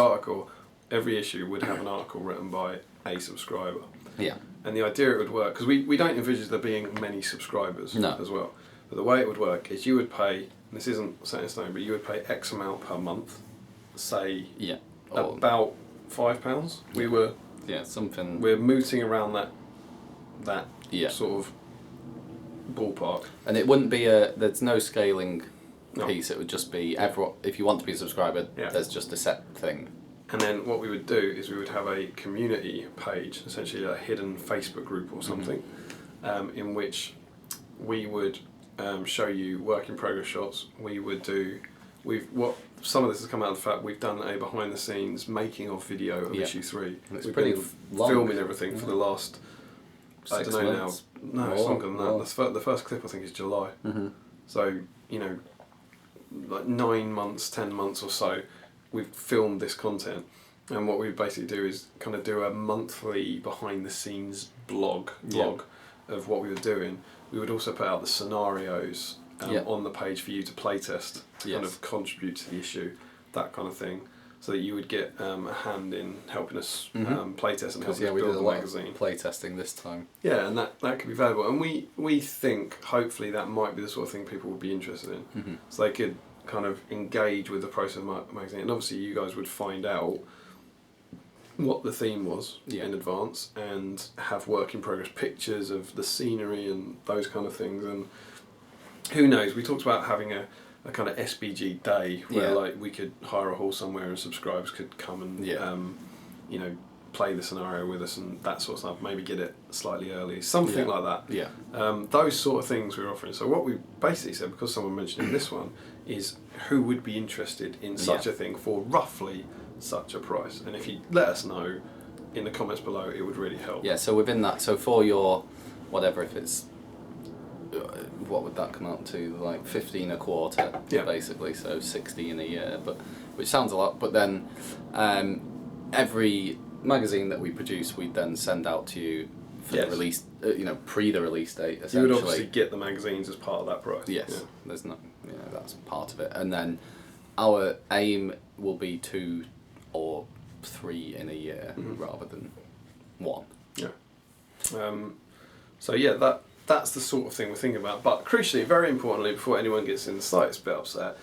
issue would have an article written by a subscriber. Yeah. And the idea it would work, because we don't envisage there being many subscribers as well, but the way it would work is you would pay, and this isn't set in stone, but you would pay X amount per month, say about £5. We were something. We're mooting around that sort of ballpark. And it wouldn't be there's no scaling piece. It would just be if you want to be a subscriber, there's just a set thing. And then what we would do is we would have a community page, essentially a hidden Facebook group or something, in which we would show you work in progress shots. We would do some of this has come out of the fact we've done a behind the scenes making of video of issue 3. We've been filming everything for the last 6 months. No, it's longer than that. The first clip I think is July. So like 9 months, 10 months or so, we've filmed this content, and what we basically do is kind of do a monthly behind the scenes blog of what we were doing. We would also put out the scenarios on the page for you to playtest, to kind of contribute to the issue, that kind of thing, so that you would get a hand in helping us playtest and help us build the magazine. Playtesting this time. Yeah, and that could be valuable, and we think hopefully that might be the sort of thing people would be interested in, so they could kind of engage with the process of the magazine, and obviously you guys would find out what the theme was in advance and have work in progress pictures of the scenery and those kind of things. And who knows, we talked about having a kind of SBG day where like we could hire a hall somewhere and subscribers could come and play the scenario with us and that sort of stuff, maybe get it slightly early, something like that. Those sort of things we're offering. So what we basically said, because someone mentioned in this one, is who would be interested in such a thing for roughly such a price, and if you let us know in the comments below, it would really help. So within that, so for your whatever, if it's what would that come out to, like 15 a quarter basically, so 60 in a year, but which sounds a lot, but then every magazine that we produce we'd then send out to you for the release, pre the release date essentially. You would obviously get the magazines as part of that price. There's not, that's part of it, and then our aim will be 2 or 3 in a year rather than 1. That's the sort of thing we're thinking about. But crucially, very importantly, before anyone gets in the slightest bit upset,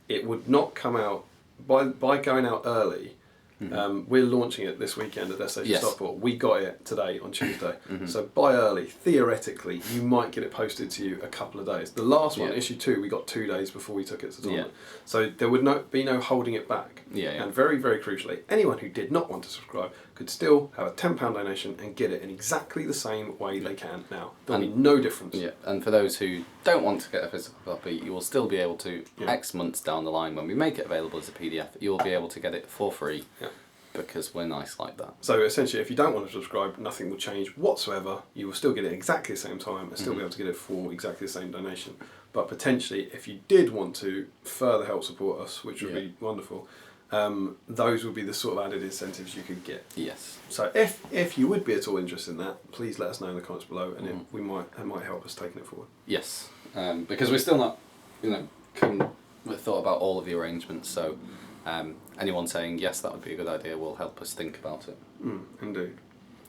it would not come out by going out early. We're launching it this weekend at SH Stockport. We got it today on Tuesday. So by early, theoretically, you might get it posted to you a couple of days. The last one, issue 2, we got 2 days before we took it to tournament. So there would be no holding it back. And very, very crucially, anyone who did not want to subscribe could still have a £10 donation and get it in exactly the same way they can now. There'll be no difference. And for those who don't want to get a physical copy, you will still be able to, X months down the line, when we make it available as a PDF, you will be able to get it for free. Because we're nice like that. So essentially, if you don't want to subscribe, nothing will change whatsoever. You will still get it exactly the same time and still be able to get it for exactly the same donation. But potentially, if you did want to further help support us, which would be wonderful, those would be the sort of added incentives you could get. Yes. So if you would be at all interested in that, please let us know in the comments below, and it might help us taking it forward. Yes, because we're still not, we've thought about all of the arrangements. So anyone saying yes, that would be a good idea, will help us think about it. Indeed.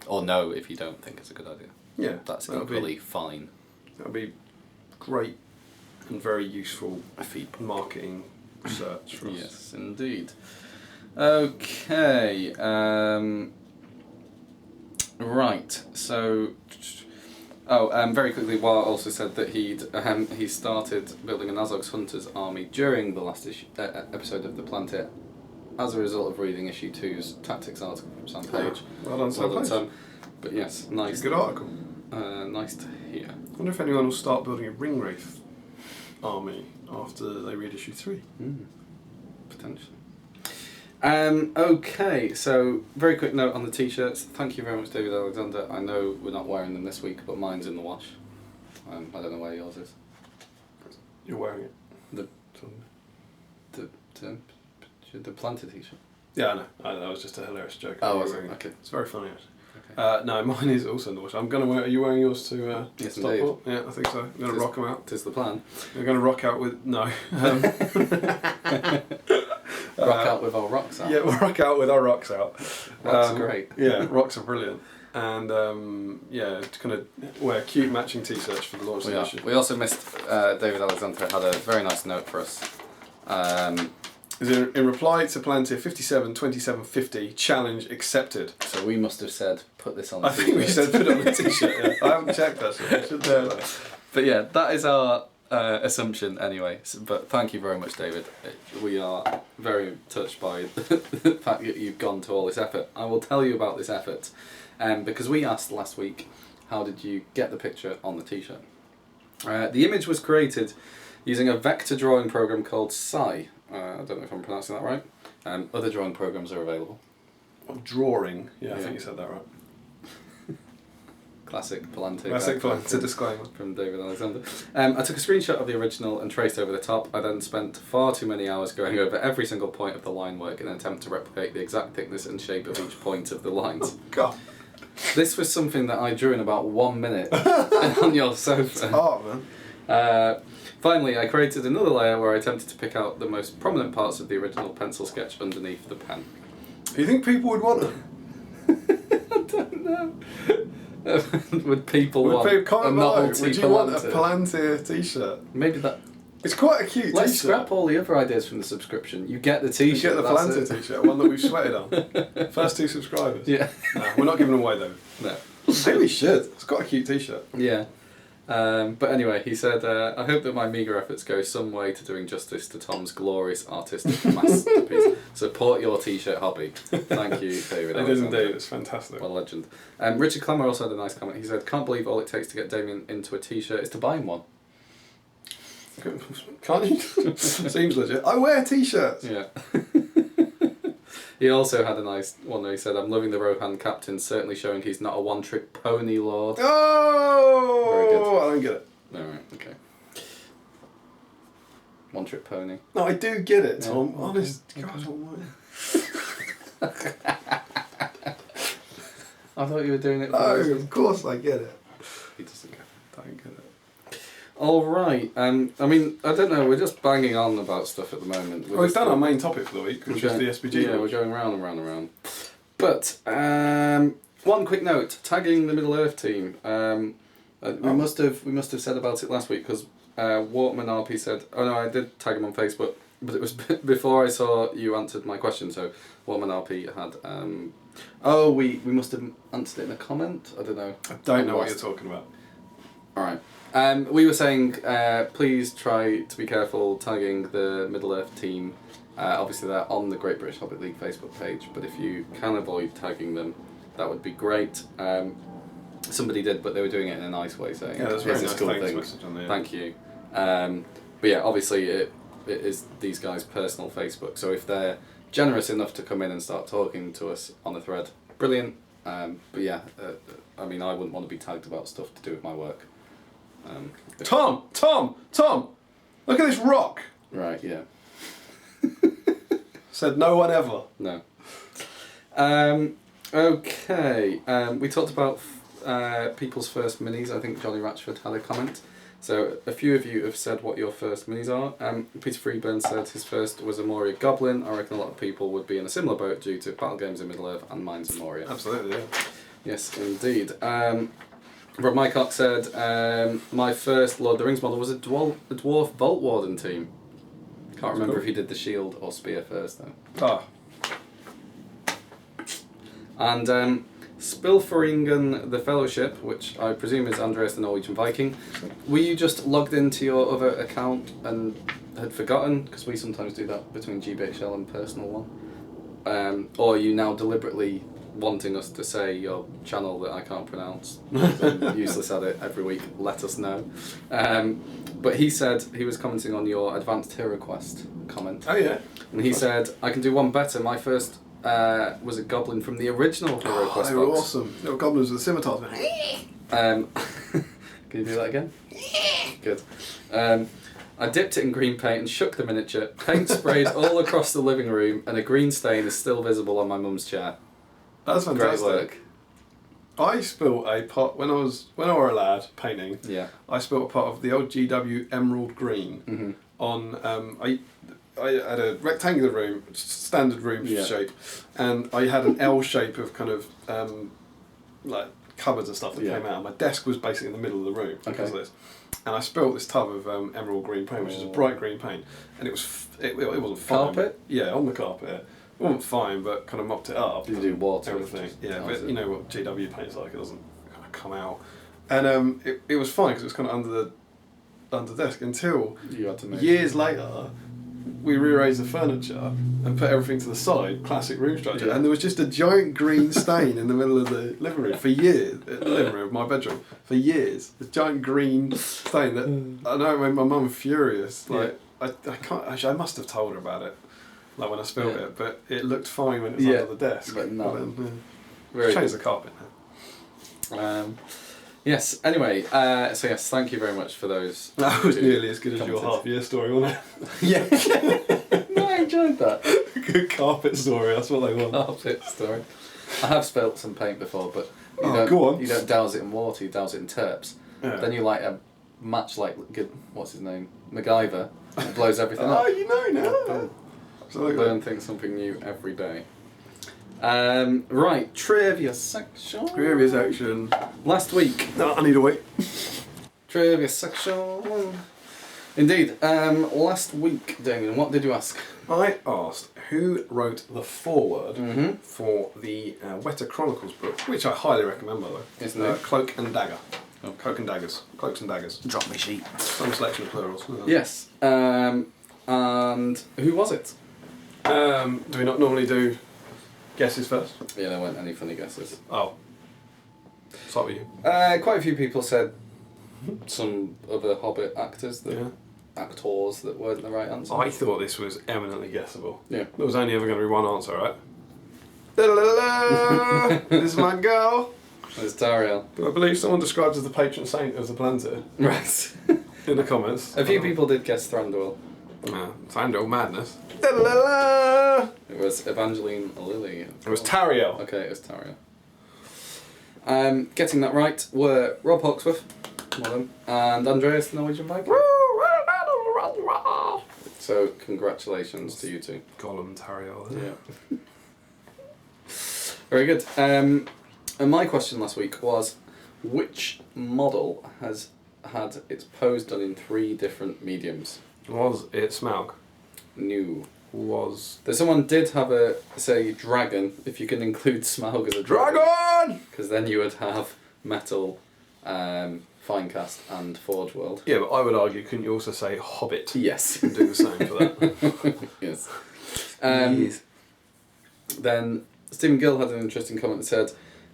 Or no, if you don't think it's a good idea. Yeah, that's equally fine. That would be great and very useful feedback, marketing research for us. Yes, indeed. Okay. Right. So. Very quickly, Wah also said that he started building a Nazog's Hunters army during the last episode of the Palantir as a result of reading issue 2's tactics article from Sam Page. Well done, Sam Page. But yes, nice. It's a good article. Nice to hear. I wonder if anyone will start building a Ringwraith army after they read issue 3. Potentially. Okay, so very quick note on the t-shirts. Thank you very much, David Alexander. I know we're not wearing them this week, but mine's in the wash. I don't know where yours is. You're wearing it. The Palantir t-shirt. Yeah, I know. That was just a hilarious joke. Oh, was it? Okay. It's very funny, actually. Okay. No, mine is also in the wash. I'm gonna wear. Are you wearing yours to yes, Stockport? Yeah, I think so. I'm gonna rock them out. Tis the plan. We're gonna rock out with Rock out with our rocks out. Yeah, we'll rock out with our rocks out. Rocks are great. Yeah, rocks are brilliant. And kind of wear cute matching t-shirts for the launch of the issue. We also missed David Alexander had a very nice note for us. Is in reply to Palantir 57/2750 challenge accepted. So we must have said put this on the t-shirt. I think we said put it on the t-shirt. Yeah. I haven't checked that, so I should do that. But yeah, that is our assumption anyway. But thank you very much, David. We are very touched by the fact that you've gone to all this effort. I will tell you about this effort because we asked last week, how did you get the picture on the t-shirt? The image was created using a vector drawing program called Psy. I don't know if I'm pronouncing that right. Other drawing programs are available. Drawing, yeah, I think you said that right. Classic Palantir. Classic Palantir disclaimer. From David Alexander. I took a screenshot of the original and traced over the top. I then spent far too many hours going over every single point of the line work in an attempt to replicate the exact thickness and shape of each point of the lines. Oh, God. This was something that I drew in about 1 minute on your sofa. It's art, man. Finally, I created another layer where I attempted to pick out the most prominent parts of the original pencil sketch underneath the pen. Do you think people would want them? I don't know. Would people want a novelty Would you want a Palantir t-shirt? Maybe that. It's quite a cute Let's t-shirt. scrap all the other ideas from the subscription. You get the t-shirt. You get the Palantir t-shirt, one that we've sweated on. First 2 subscribers. Yeah. No, we're not giving them away though. No. Maybe we should. It's got a cute t-shirt. Yeah. But anyway, he said, I hope that my meagre efforts go some way to doing justice to Tom's glorious artistic masterpiece. Support your t-shirt hobby. Thank you, David. It is indeed. It's fantastic. Well, legend. Richard Clemmer also had a nice comment. He said, can't believe all it takes to get Damian into a t-shirt is to buy him one. Can't you? Seems legit. I wear t-shirts. Yeah. He also had a nice one where he said, I'm loving the Rohan captain, certainly showing he's not a one-trick pony lord. Oh! Very good. I don't get it. Alright, okay. One-trick pony. No, I do get it, Tom. Yeah. Honest. God almighty. I thought you were doing it for No, reasons. of course I get it. He doesn't get it. Don't get it. Alright, I mean, I don't know, we're just banging on about stuff at the moment. We've done our main topic for the week, which is the SBG. Yeah, we're going round and round and round. But, one quick note, tagging the Middle Earth team. We must have said about it last week, because Waterman RP said, oh no, I did tag him on Facebook, but it was before I saw you answered my question, so Waterman RP had, we must have answered it in a comment? I don't know. I don't know what you're talking about. Alright. We were saying, please try to be careful tagging the Middle Earth team. Obviously they're on the Great British Hobbit League Facebook page, but if you can avoid tagging them, that would be great. Somebody did, but they were doing it in a nice way, saying, yeah, that's very here's nice. a cool Thanks thing. message on there. Thank you. But yeah, obviously it is these guys' personal Facebook, so if they're generous enough to come in and start talking to us on the thread. Brilliant. But yeah, I mean, I wouldn't want to be tagged about stuff to do with my work. Tom! Look at this rock! Right, yeah. Said no one ever. No. Okay. We talked about people's first minis. I think Johnny Ratchford had a comment. So a few of you have said what your first minis are. Peter Freeburn said his first was a Moria Goblin. I reckon a lot of people would be in a similar boat due to battle games in Middle-earth and mines in Moria. Absolutely, yeah. Yes, indeed. Rob Mycock said, my first Lord of the Rings model was a dwarf Vault Warden team. Can't remember if he did the shield or spear first though. And Spilferingen the Fellowship, which I presume is Andreas the Norwegian Viking. Were you just logged into your other account and had forgotten? Because we sometimes do that between GBHL and personal one. Or are you now deliberately wanting us to say your channel that I can't pronounce? I'm useless at it every week. Let us know. But he said he was commenting on your Advanced Hero Quest comment. Oh yeah. And he said, I can do one better. My first was a goblin from the original Hero Quest they were box. awesome. Little goblins with scimitars. Can you do that again? Good. I dipped it in green paint and shook the miniature. Paint sprayed all across the living room, and a green stain is still visible on my mum's chair. That's fantastic. Great work. I spilt a pot when I was a lad painting. Yeah. I spilt a pot of the old GW Emerald Green on. I had a rectangular room, standard room shape, and I had an L shape of kind of like cupboards and stuff that came out. And my desk was basically in the middle of the room because of this. And I spilt this tub of emerald green paint, which is a bright green paint, and it wasn't fine. Carpet? Yeah, on the carpet. It wasn't fine, but kind of mopped it up. Did you do water? Everything. Yeah, but you know what GW paint's like, it doesn't kind of come out. And it was fine because it was kind of under the desk until You had to make years later we rearranged the furniture and put everything to the side, classic room structure, and there was just a giant green stain in the middle of the living room for years. The living room, my bedroom, for years. A giant green stain that I know made my mum furious. Like I can't. Actually, I must have told her about it. Like when I spilled it, but it looked fine when it was under the desk. But no. Then, change the carpet now. Yes, anyway, so yes, thank you very much for those. That was nearly as good as your half-year story, wasn't it? Yeah. No, I enjoyed that. Good carpet story, that's what they want. Carpet story. I have spilt some paint before, but go on. You don't douse it in water, you douse it in terps. Yeah. Then you light a match like, what's his name? MacGyver, and it blows everything up. Oh, you know now. Learn something new every day. Right, trivia section. Trivia section. Last week. No, I need to wait. Trivia section. Indeed. Last week, Damian, what did you ask? I asked who wrote the foreword for the Weta Chronicles book, which I highly recommend, by the way. Isn't it? Cloak and Dagger. Oh. Cloaks and Daggers. Drop me sheet. Some selection of plurals. Yes. And who was it? Do we not normally do guesses first? Yeah, there weren't any funny guesses. Oh. Start with you. Quite a few people said some other Hobbit actors, actors that weren't the right answer. I thought this was eminently guessable. Yeah. There was only ever going to be one answer, right? Da-da-da-da! This is my girl. It's Tariel. Who I believe someone described as the patron saint of the Palantir. Right. In the comments. A few people did guess Thranduil. Thranduil madness. Da-da-da-da! It was Evangeline Lilly. It was Tariel. Okay, it was Tariel. Getting that right were Rob Hawksworth, one of them, and Andreas the Norwegian Viking. So congratulations to you two. Gollum Tariel. Yeah. Very good. And my question last week was, which model has had its pose done in 3 different mediums? Was it Smaug? New. Was... Someone did have a, say, dragon, if you can include Smaug as a dragon! Because then you would have metal, Finecast and Forge World. Yeah, but I would argue, couldn't you also say Hobbit? Yes. And do the same for that. Yes. Then Stephen Gill had an interesting comment that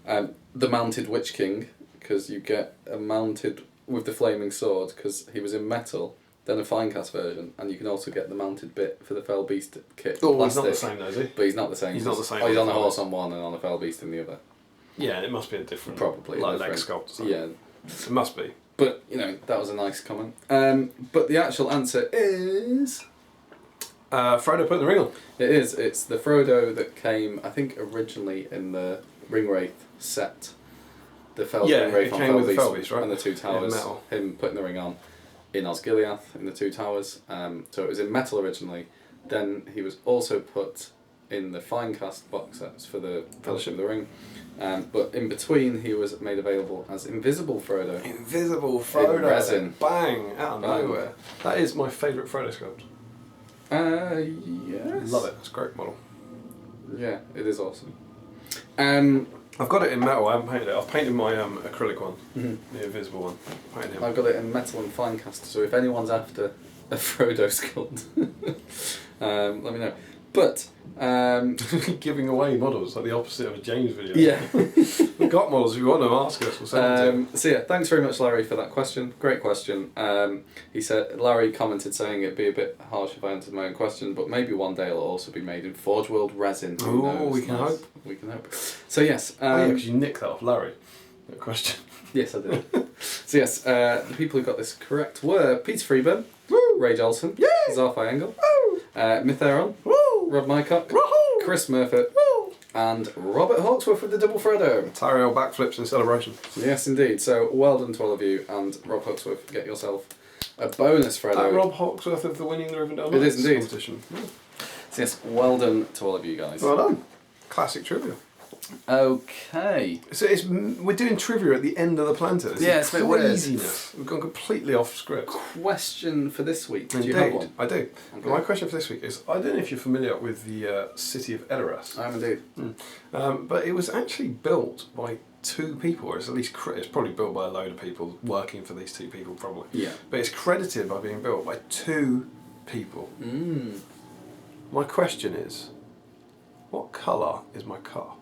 said, the Mounted Witch King, because you get a mounted with the flaming sword, because he was in metal. then a Finecast version, and you can also get the mounted bit for the Fell Beast kit. Oh, plastic, he's not the same though, is he? but he's not the same. He's not the same. Oh, he's on on the a Fell horse Beast. on one and on a Fell Beast in the other. Yeah, it must be a different, Probably like different. leg sculpt or something. Yeah. It must be. But, you know, that was a nice comment. But the actual answer is... Frodo put the ring on. It is. It's the Frodo that came, I think, originally in the Ringwraith set. The Ringwraith on came with the Fell Beast, Beast, right? And the Two Towers. In metal. Him putting the ring on in Osgiliath in the Two Towers. So it was in metal originally. Then he was also put in the Finecast box sets for the Fellowship of the Ring. But in between, he was made available as Invisible Frodo. Invisible Frodo. In resin. Bang! Out of Bang. nowhere. That is my favourite Frodo sculpt. Yes. Love it. It's a great model. Yeah, it is awesome. I've got it in metal. I haven't painted it. I've painted my acrylic one, the invisible one. Painted him. I've got it in metal and Finecast, so if anyone's after a Frodo sculpt, let me know. But giving away models like the opposite of a James video. yeah. We've got models. If you want them, ask us. We'll send them to you. So yeah, thanks very much, Larry, for that question. Great question. He said Larry commented saying it'd be a bit harsh if I answered my own question, but maybe one day it'll also be made in Forge World resin. Who Ooh, knows? we can hope. We can hope. So yes. Oh yeah, because you nicked that off Larry. That question. Yes, I did. So yes, the people who got this correct were Peter Freeburn, Ray Olsen, Zarfai Engel, Mytheron, Rob Mycock, Chris Murphy, and Robert Hawksworth with the double Frodo. Tariel backflips in celebration. Yes, indeed. So well done to all of you, and Rob Hawksworth, get yourself a bonus Frodo. Rob Hawksworth of the winning the Rivendell It is indeed. competition. Yeah. So yes, well done to all of you guys. Well done. Classic trivia. Okay. So we're doing trivia at the end of the Palantir. Yeah, it's a bit weird. craziness. We've gone completely off script. Question for this week. Do Indeed, you have one? I do. Okay. My question for this week is, I don't know if you're familiar with the city of Edoras. I am indeed. But it was actually built by two people, or it's at least it's probably built by a load of people working for these two people, probably. Yeah. But it's credited by being built by two people. My question is, what colour is my car?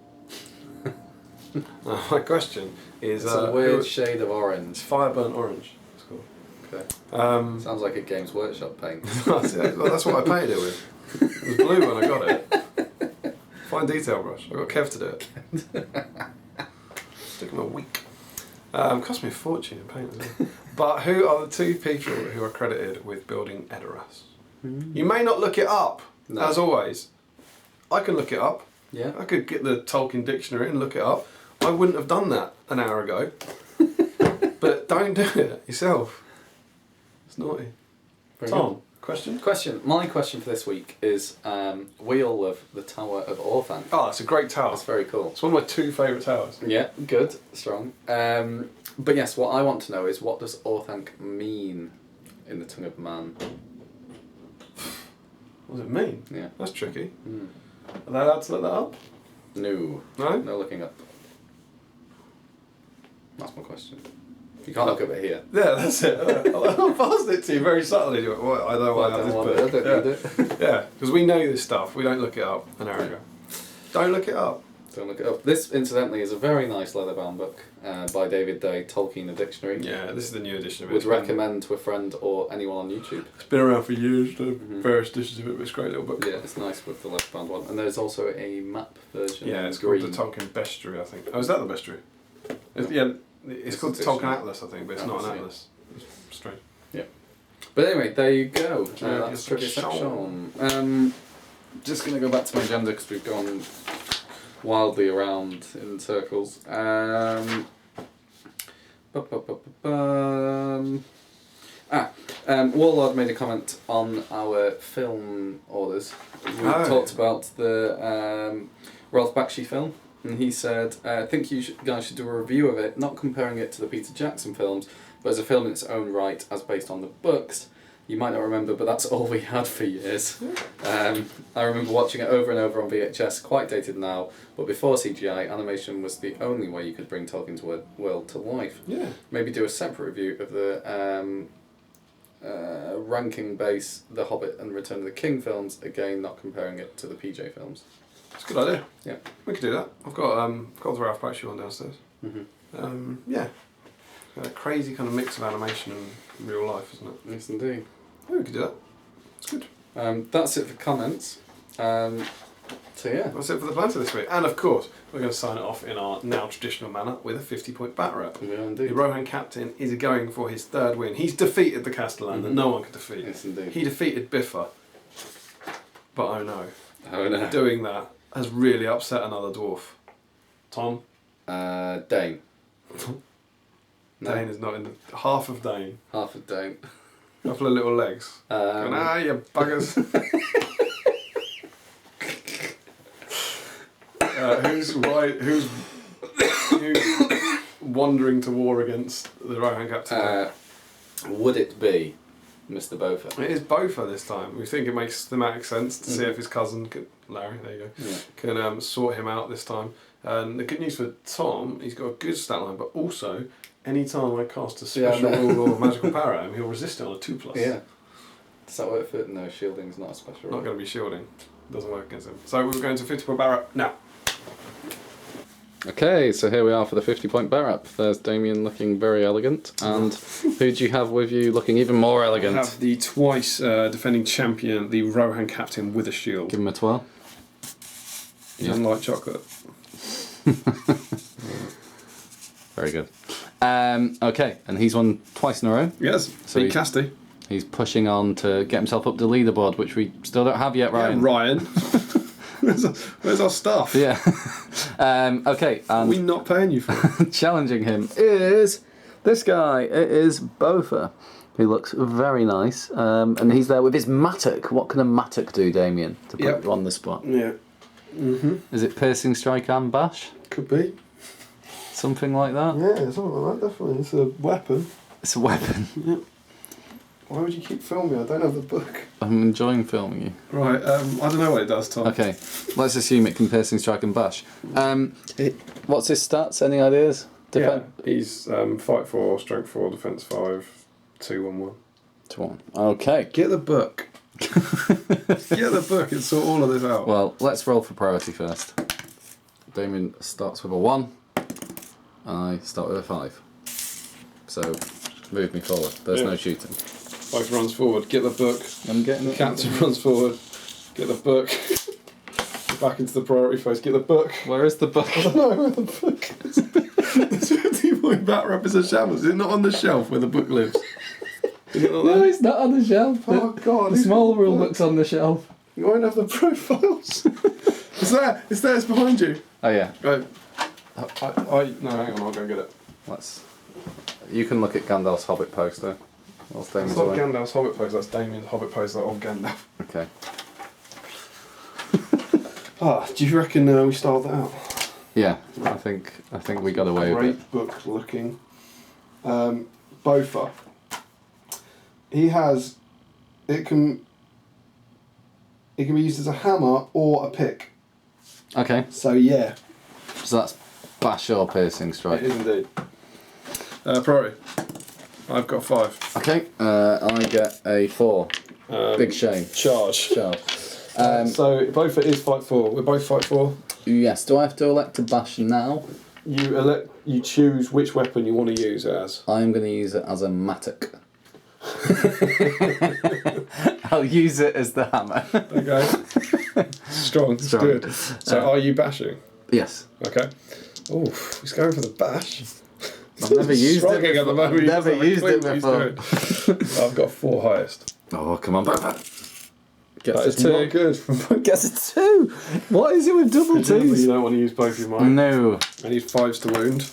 My question is... It's a weird shade of orange. It's fire burnt orange. It's cool. Okay. Sounds like a Games Workshop paint. That's it. Well, that's what I painted it with. It was blue when I got it. Fine detail brush. I got Kev to do it. Took him a week. Cost me a fortune in paint as well. But who are the two people who are credited with building Edoras? You may not look it up, as always. I can look it up. Yeah. I could get the Tolkien dictionary and look it up. I wouldn't have done that an hour ago. But don't do it yourself. It's naughty. Very Tom, good. question? My question for this week is we all love the Tower of Orthanc. Oh, it's a great tower. It's very cool. It's one of my two favourite towers. Yeah, good, strong. But yes, what I want to know is, what does Orthanc mean in the tongue of man? What does it mean? Yeah. That's tricky. Are they allowed to look that up? No. No? No looking up. That's my question. You can't look up it here. Yeah, that's it. I passed it to you very subtly. You went, well, I don't know why I have this book. Yeah, because we know this stuff. We don't look it up an hour ago. Don't look it up. Don't look it up. This, incidentally, is a very nice leather-bound book by David Day, Tolkien, a dictionary. Yeah, this is the new edition of it. Would recommend to a friend or anyone on YouTube. It's been around for years, the various editions of it, but it's a great little book. Yeah, it's nice with the leather-bound one. And there's also a map version. Yeah, it's green. called the Tolkien Bestiary, I think. Oh, is that the Bestiary? It's called the Tolkien Atlas, I think, but it's not an atlas. It's strange. Yeah. But anyway, there you go. Yeah, That's trivia section. Just going to go back to my agenda because we've gone wildly around in circles. Warlord made a comment on our film orders. We talked about the Ralph Bakshi film, and he said, I think you guys should do a review of it, not comparing it to the Peter Jackson films, but as a film in its own right, as based on the books. You might not remember, but that's all we had for years. I remember watching it over and over on VHS, quite dated now, but before CGI, animation was the only way you could bring Tolkien's world to life. Yeah. Maybe do a separate review of the ranking base The Hobbit and Return of the King films, again not comparing it to the PJ films. It's a good idea. Yeah. We could do that. I've got the Ralph Bakshi one downstairs. Yeah. A crazy kind of mix of animation and real life, isn't it? Yes, indeed. Yeah, we could do that. It's good. That's it for comments. So yeah. That's it for the Palantir this week. And of course, we're going to sign it off in our now traditional manner with a 50-point bat rep. Yeah, indeed. The Rohan captain is going for his third win. He's defeated the Castellan that no one could defeat. Yes, indeed. He defeated Biffa. But oh no. Oh no. Doing that has really upset another dwarf. Tom? Dane. No. Dane is not in the... Half of Dane. Half of Dane. Couple of little legs. Going, you buggers. Who's wandering to war against the Rohan captain? Would it be Mr. Beaufort? It is Beaufort this time. We think it makes thematic sense to see if his cousin, Larry, there you go, can sort him out this time. And the good news for Tom, he's got a good stat line, but also, any time I cast a special rule or magical power at him, he'll resist it on a 2+. Yeah. Does that work for... No, shielding's not a special rule. Not going to be shielding. Doesn't work against him. So we're going to 50-point Barrett now. Okay, so here we are for the 50-point bar up. There's Damian looking very elegant, and who do you have with you looking even more elegant? I have the twice defending champion, the Rohan captain with a shield. Give him a twirl. He doesn't like chocolate. Very good. Okay, and he's won twice in a row. Yes, so beat Casty. He's pushing on to get himself up the leaderboard, which we still don't have yet, Ryan. Yeah, Ryan. Where's our stuff? Yeah. Okay, and we're not paying you for it. challenging him is this guy. It is Beaufort, who looks very nice, and he's there with his mattock. What can a mattock do, Damian, to put you on the spot? Yeah. Is it piercing, strike, and bash? Could be. Something like that? Yeah, something like that, definitely. It's a weapon. It's a weapon. Yeah. Why would you keep filming me? I don't have the book. I'm enjoying filming you. Right, I don't know what it does, Tom. Okay, let's assume it can piercing, strike, and bash. What's his stats? Any ideas? Yeah, he's fight 4, strength 4, defense 5, 2-1-1. 2-1. Okay. Get the book. Get the book and sort all of this out. Well, let's roll for priority first. Damian starts with a 1. I start with a 5. So, move me forward. There's no shooting. Both runs forward. Get the book. I'm getting the captain runs forward. Get the book. Back into the priority phase. Get the book. Where is the book? I don't know where the book is. The 50-point bat rep is a shambles. Is it not on the shelf where the book lives? Is it not there? No, it's not on the shelf. Oh God! The small rule book's on the shelf. You won't have the profiles. It's there. It's there. It's behind you. Oh yeah. Right. No, hang on. I'll go and get it. You can look at Gandalf's Hobbit poster. It's not Gandalf's Hobbit poster. That's Damian's Hobbit poster of Gandalf. Okay. Do you reckon we styled that out? Yeah, I think we got away with it. Great book looking. Beaufort. He has. It can be used as a hammer or a pick. Okay. So yeah. So that's bash or piercing strike. It is indeed. Priority. I've got 5. Okay. I get a 4. Big shame. Charge. So Beaufort is fight 4. We're both fight 4. Yes. Do I have to elect to bash now? You choose which weapon you want to use it as. I'm going to use it as a mattock. I'll use it as the hammer. Okay. Strong. Good. So are you bashing? Yes. Okay. Oh, he's going for the bash. I've never used it before. At the moment. Never used it before. I've got 4 highest. Oh, come on. Gets a 2. Good. Gets a 2. What is it with double 2s? You don't want to use both your might. No. I need 5s to wound.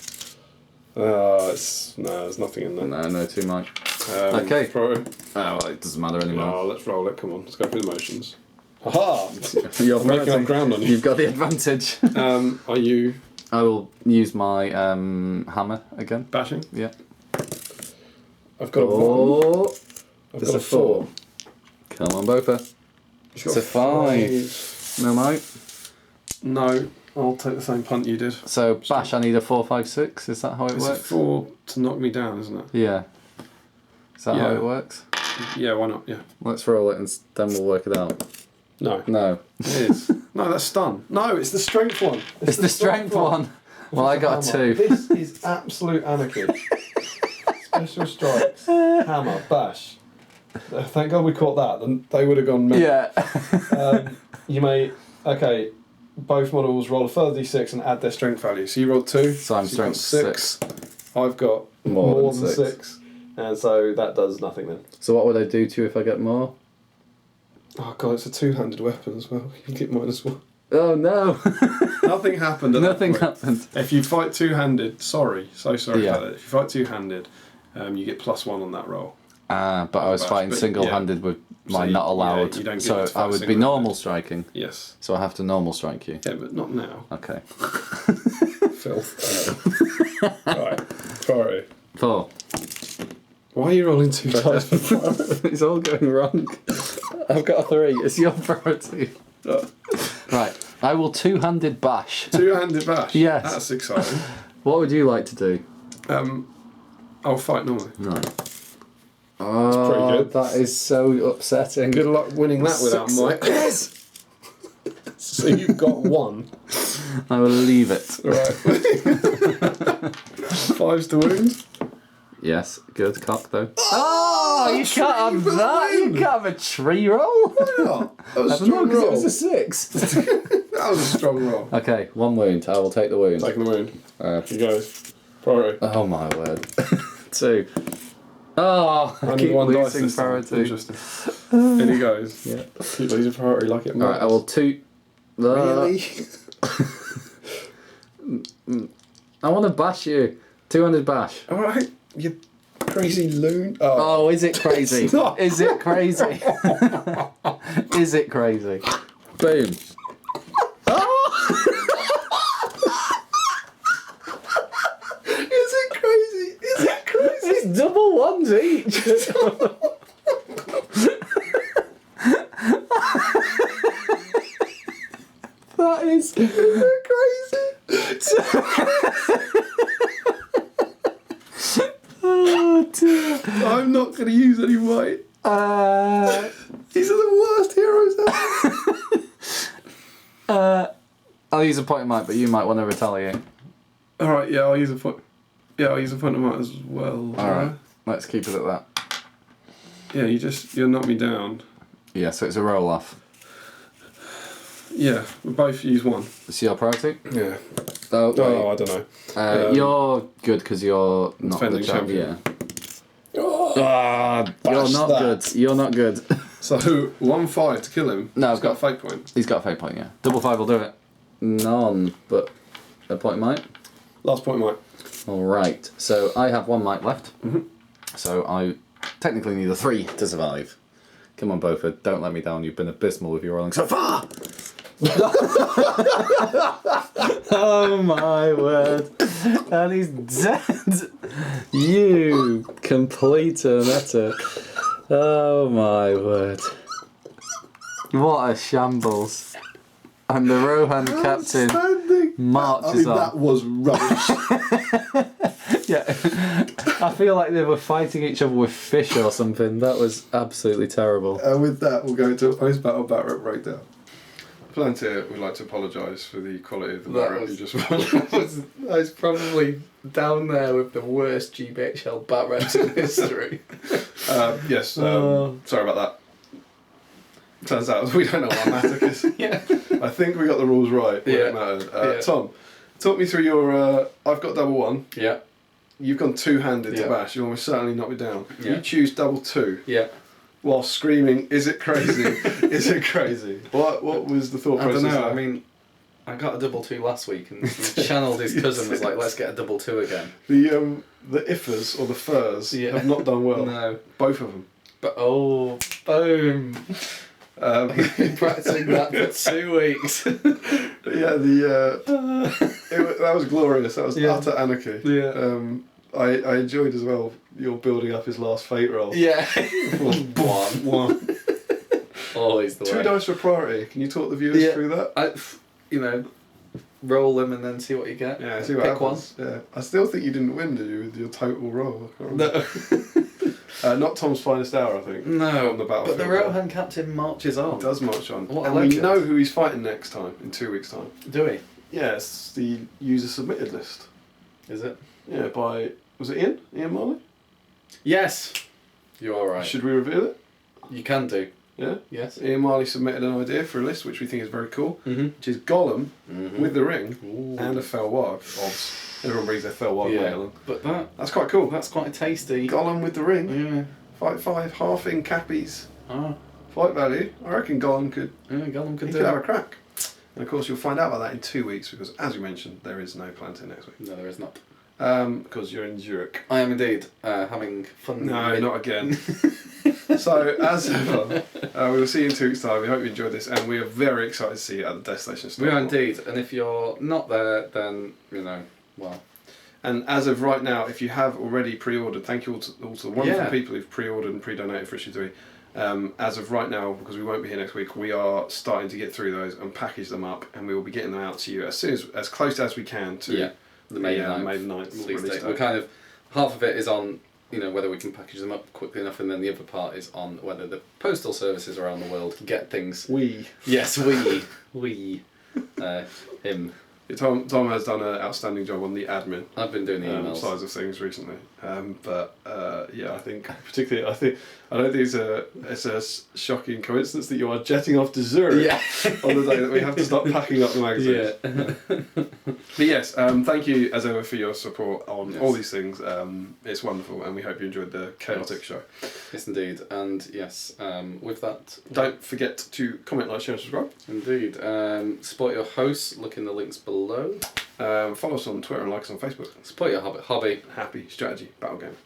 There's nothing in there. No 2 might. Okay. Oh, well, it doesn't matter anymore. No, let's roll it. Come on, let's go through the motions. Haha! You're making up ground on you. You've got the advantage. Are you? I will use my hammer again. Bashing? Yeah. I've got a 1. I've There's got a 4. Come on, Beaufort. It's a 5. No might. No, I'll take the same punt you did. So bash, I need a 4, 5, 6. Is that how it It's works? a 4 to knock me down, isn't it? Yeah. Is that how it works? Yeah, why not? Yeah. Let's roll it and then we'll work it out. No. It is. No, that's stun. No, it's the strength one. It's the strength one. Well, I got a 2. This is absolute anarchy. Special strikes. Hammer. Bash. Thank God we caught that. Then they would have gone. Yeah. You may. Okay. Both models roll a further d6 and add their strength value. So you rolled 2. So I'm strength 6. I've got more than 6. And so that does nothing then. So what would I do to you if I get more? Oh God, it's a two-handed weapon as well. You get -1. Oh no! Nothing happened. Nothing happened. If you fight two-handed, sorry Yeah. about that. If you fight two-handed, you get +1 on that roll. But I was fighting single-handed with my not allowed. you don't get so to I would be normal striking. Yes. So I have to normal strike you. Yeah, but not now. Okay. Filth. Right. Priority. 4. Why are you rolling 2 dice for priority? It's all going wrong. I've got a 3. It's your priority. Right. I will two-handed bash. Two-handed bash? Yes. That's exciting. What would you like to do? I'll fight normally. Right. That's pretty good. That is so upsetting. Good luck winning that without might. Yes! So you've got 1. I will leave it. Right. 5s to wound. Yes, good cock though. Oh, you can't have that. You can't have a tree roll. Why not? That was a strong Because roll. it was a 6. That was a strong roll. Okay, 1 wound. I will take the wound. Taking the wound. Here goes. Priority. Oh my word. 2. Oh, I keep one dice losing this time. priority. Interesting. In he goes. Yeah. Keep losing priority like it matters. Alright, I will Really? I want to bash you. 200 bash. Alright, you crazy loon. Oh, is it crazy? It's not. Is it crazy? Is it crazy? Boom. Is it crazy? Is it crazy? It's double ones each. That is crazy? Oh dear. I'm not going to use any white. These are the worst heroes ever. I'll use a point of might, but you might want to retaliate. Alright, yeah, I'll use a point. Yeah, I'll use a point of might as well. Alright, let's keep it at that. Yeah, you knock me down. Yeah, so it's a roll off. Yeah, we both use 1. Is your priority? Yeah. Oh, Oh, I don't know. you're good because you're not the defending champion. Yeah. Oh, You're not that. good. You're not good. So 1-5 to kill him. No, He's got a fate point. He's got a fate point, yeah. Double 5 will do it. None, but a point of might. Last point, Mike. Alright, so I have 1 might left. So I technically need a 3 to survive. Come on, Beaufort, don't let me down. You've been abysmal with your rolling so far! Oh my word. And he's dead. You complete and utter. Oh my word. What a shambles. And the Rohan captain marches on. That was rubbish. Yeah. I feel like they were fighting each other with fish or something. That was absolutely terrible. And with that, we'll go into a post-battle battle breakdown. Palantir would like to apologise for the quality of the battle you just won. That was probably down there with the worst GBHL bat reps in history. Yes, sorry about that. Turns out we don't know what Matic is. Yeah. I think we got the rules right when it mattered. Tom, talk me through your... I've got double 1. Yeah. You've gone two-handed to bash. You almost certainly knock me down. Yeah. You choose double 2. Yeah. While screaming, is it crazy? Is it crazy? What was the thought process? I don't know, there? I mean, I got a double 2 last week and he channeled his cousin, was like, let's get a double 2 again. The ifers or the furs have not done well. No. Both of them. But boom. I've been practicing that for 2 weeks. Yeah, that was glorious. That was utter anarchy. Yeah. I enjoyed as well your building up his last fate roll. Yeah. 1. Always the way. 2 dice for priority. Can you talk the viewers through that? Roll them and then see what you get. Yeah, see what happens. Yeah. I still think you didn't win, did you, with your total roll? I can't remember. No. Not Tom's finest hour, I think. No. On the battlefield. But the Rohan captain marches on. He does march on. What a and we legend. know who he's fighting next time, in 2 weeks' time. Do we? Yeah, it's the user submitted list. Is it? Yeah, by... Was it Ian? Ian Marley? Yes. You are right. Should we reveal it? You can do. Yeah? Yes. Ian Marley submitted an idea for a list which we think is very cool, which is Gollum with the ring and a fell ward. Obs. Everyone brings their fell ward mate along. But that's quite cool. That's quite tasty. Gollum with the ring. Yeah. Fight 5, halving Cappies. Ah. Fight value. I reckon Gollum could. Yeah, Gollum could he do. Could have a crack. And of course, you'll find out about that in 2 weeks because, as we mentioned, there is no Palantir next week. No, there is not. Because you're in Zurich. I am indeed having fun. No, not again. So, as ever, we will see you in 2 weeks' time. We hope you enjoyed this, and we are very excited to see you at the destination store. We are indeed, and if you're not there, then, well. And as of right now, if you have already pre-ordered, thank you all to the wonderful people who've pre-ordered and pre-donated for issue 3. As of right now, because we won't be here next week, we are starting to get through those and package them up, and we will be getting them out to you as close as we can to the May 9th release date. We're kind of, half of it is on, whether we can package them up quickly enough, and then the other part is on whether the postal services around the world get things. Yes, him. Tom has done an outstanding job on the admin. I've been doing the emails sides of things recently, I think particularly I don't think it's a shocking coincidence that you are jetting off to Zurich on the day that we have to start packing up the magazines. But yes, thank you as ever for your support on all these things. It's wonderful, and we hope you enjoyed the chaotic show. Yes, indeed, and yes, with that, don't forget to comment, like, share, and subscribe. Indeed, support your hosts. Look in the links below. Follow us on Twitter and like us on Facebook. Support your hobby. Happy strategy battle game.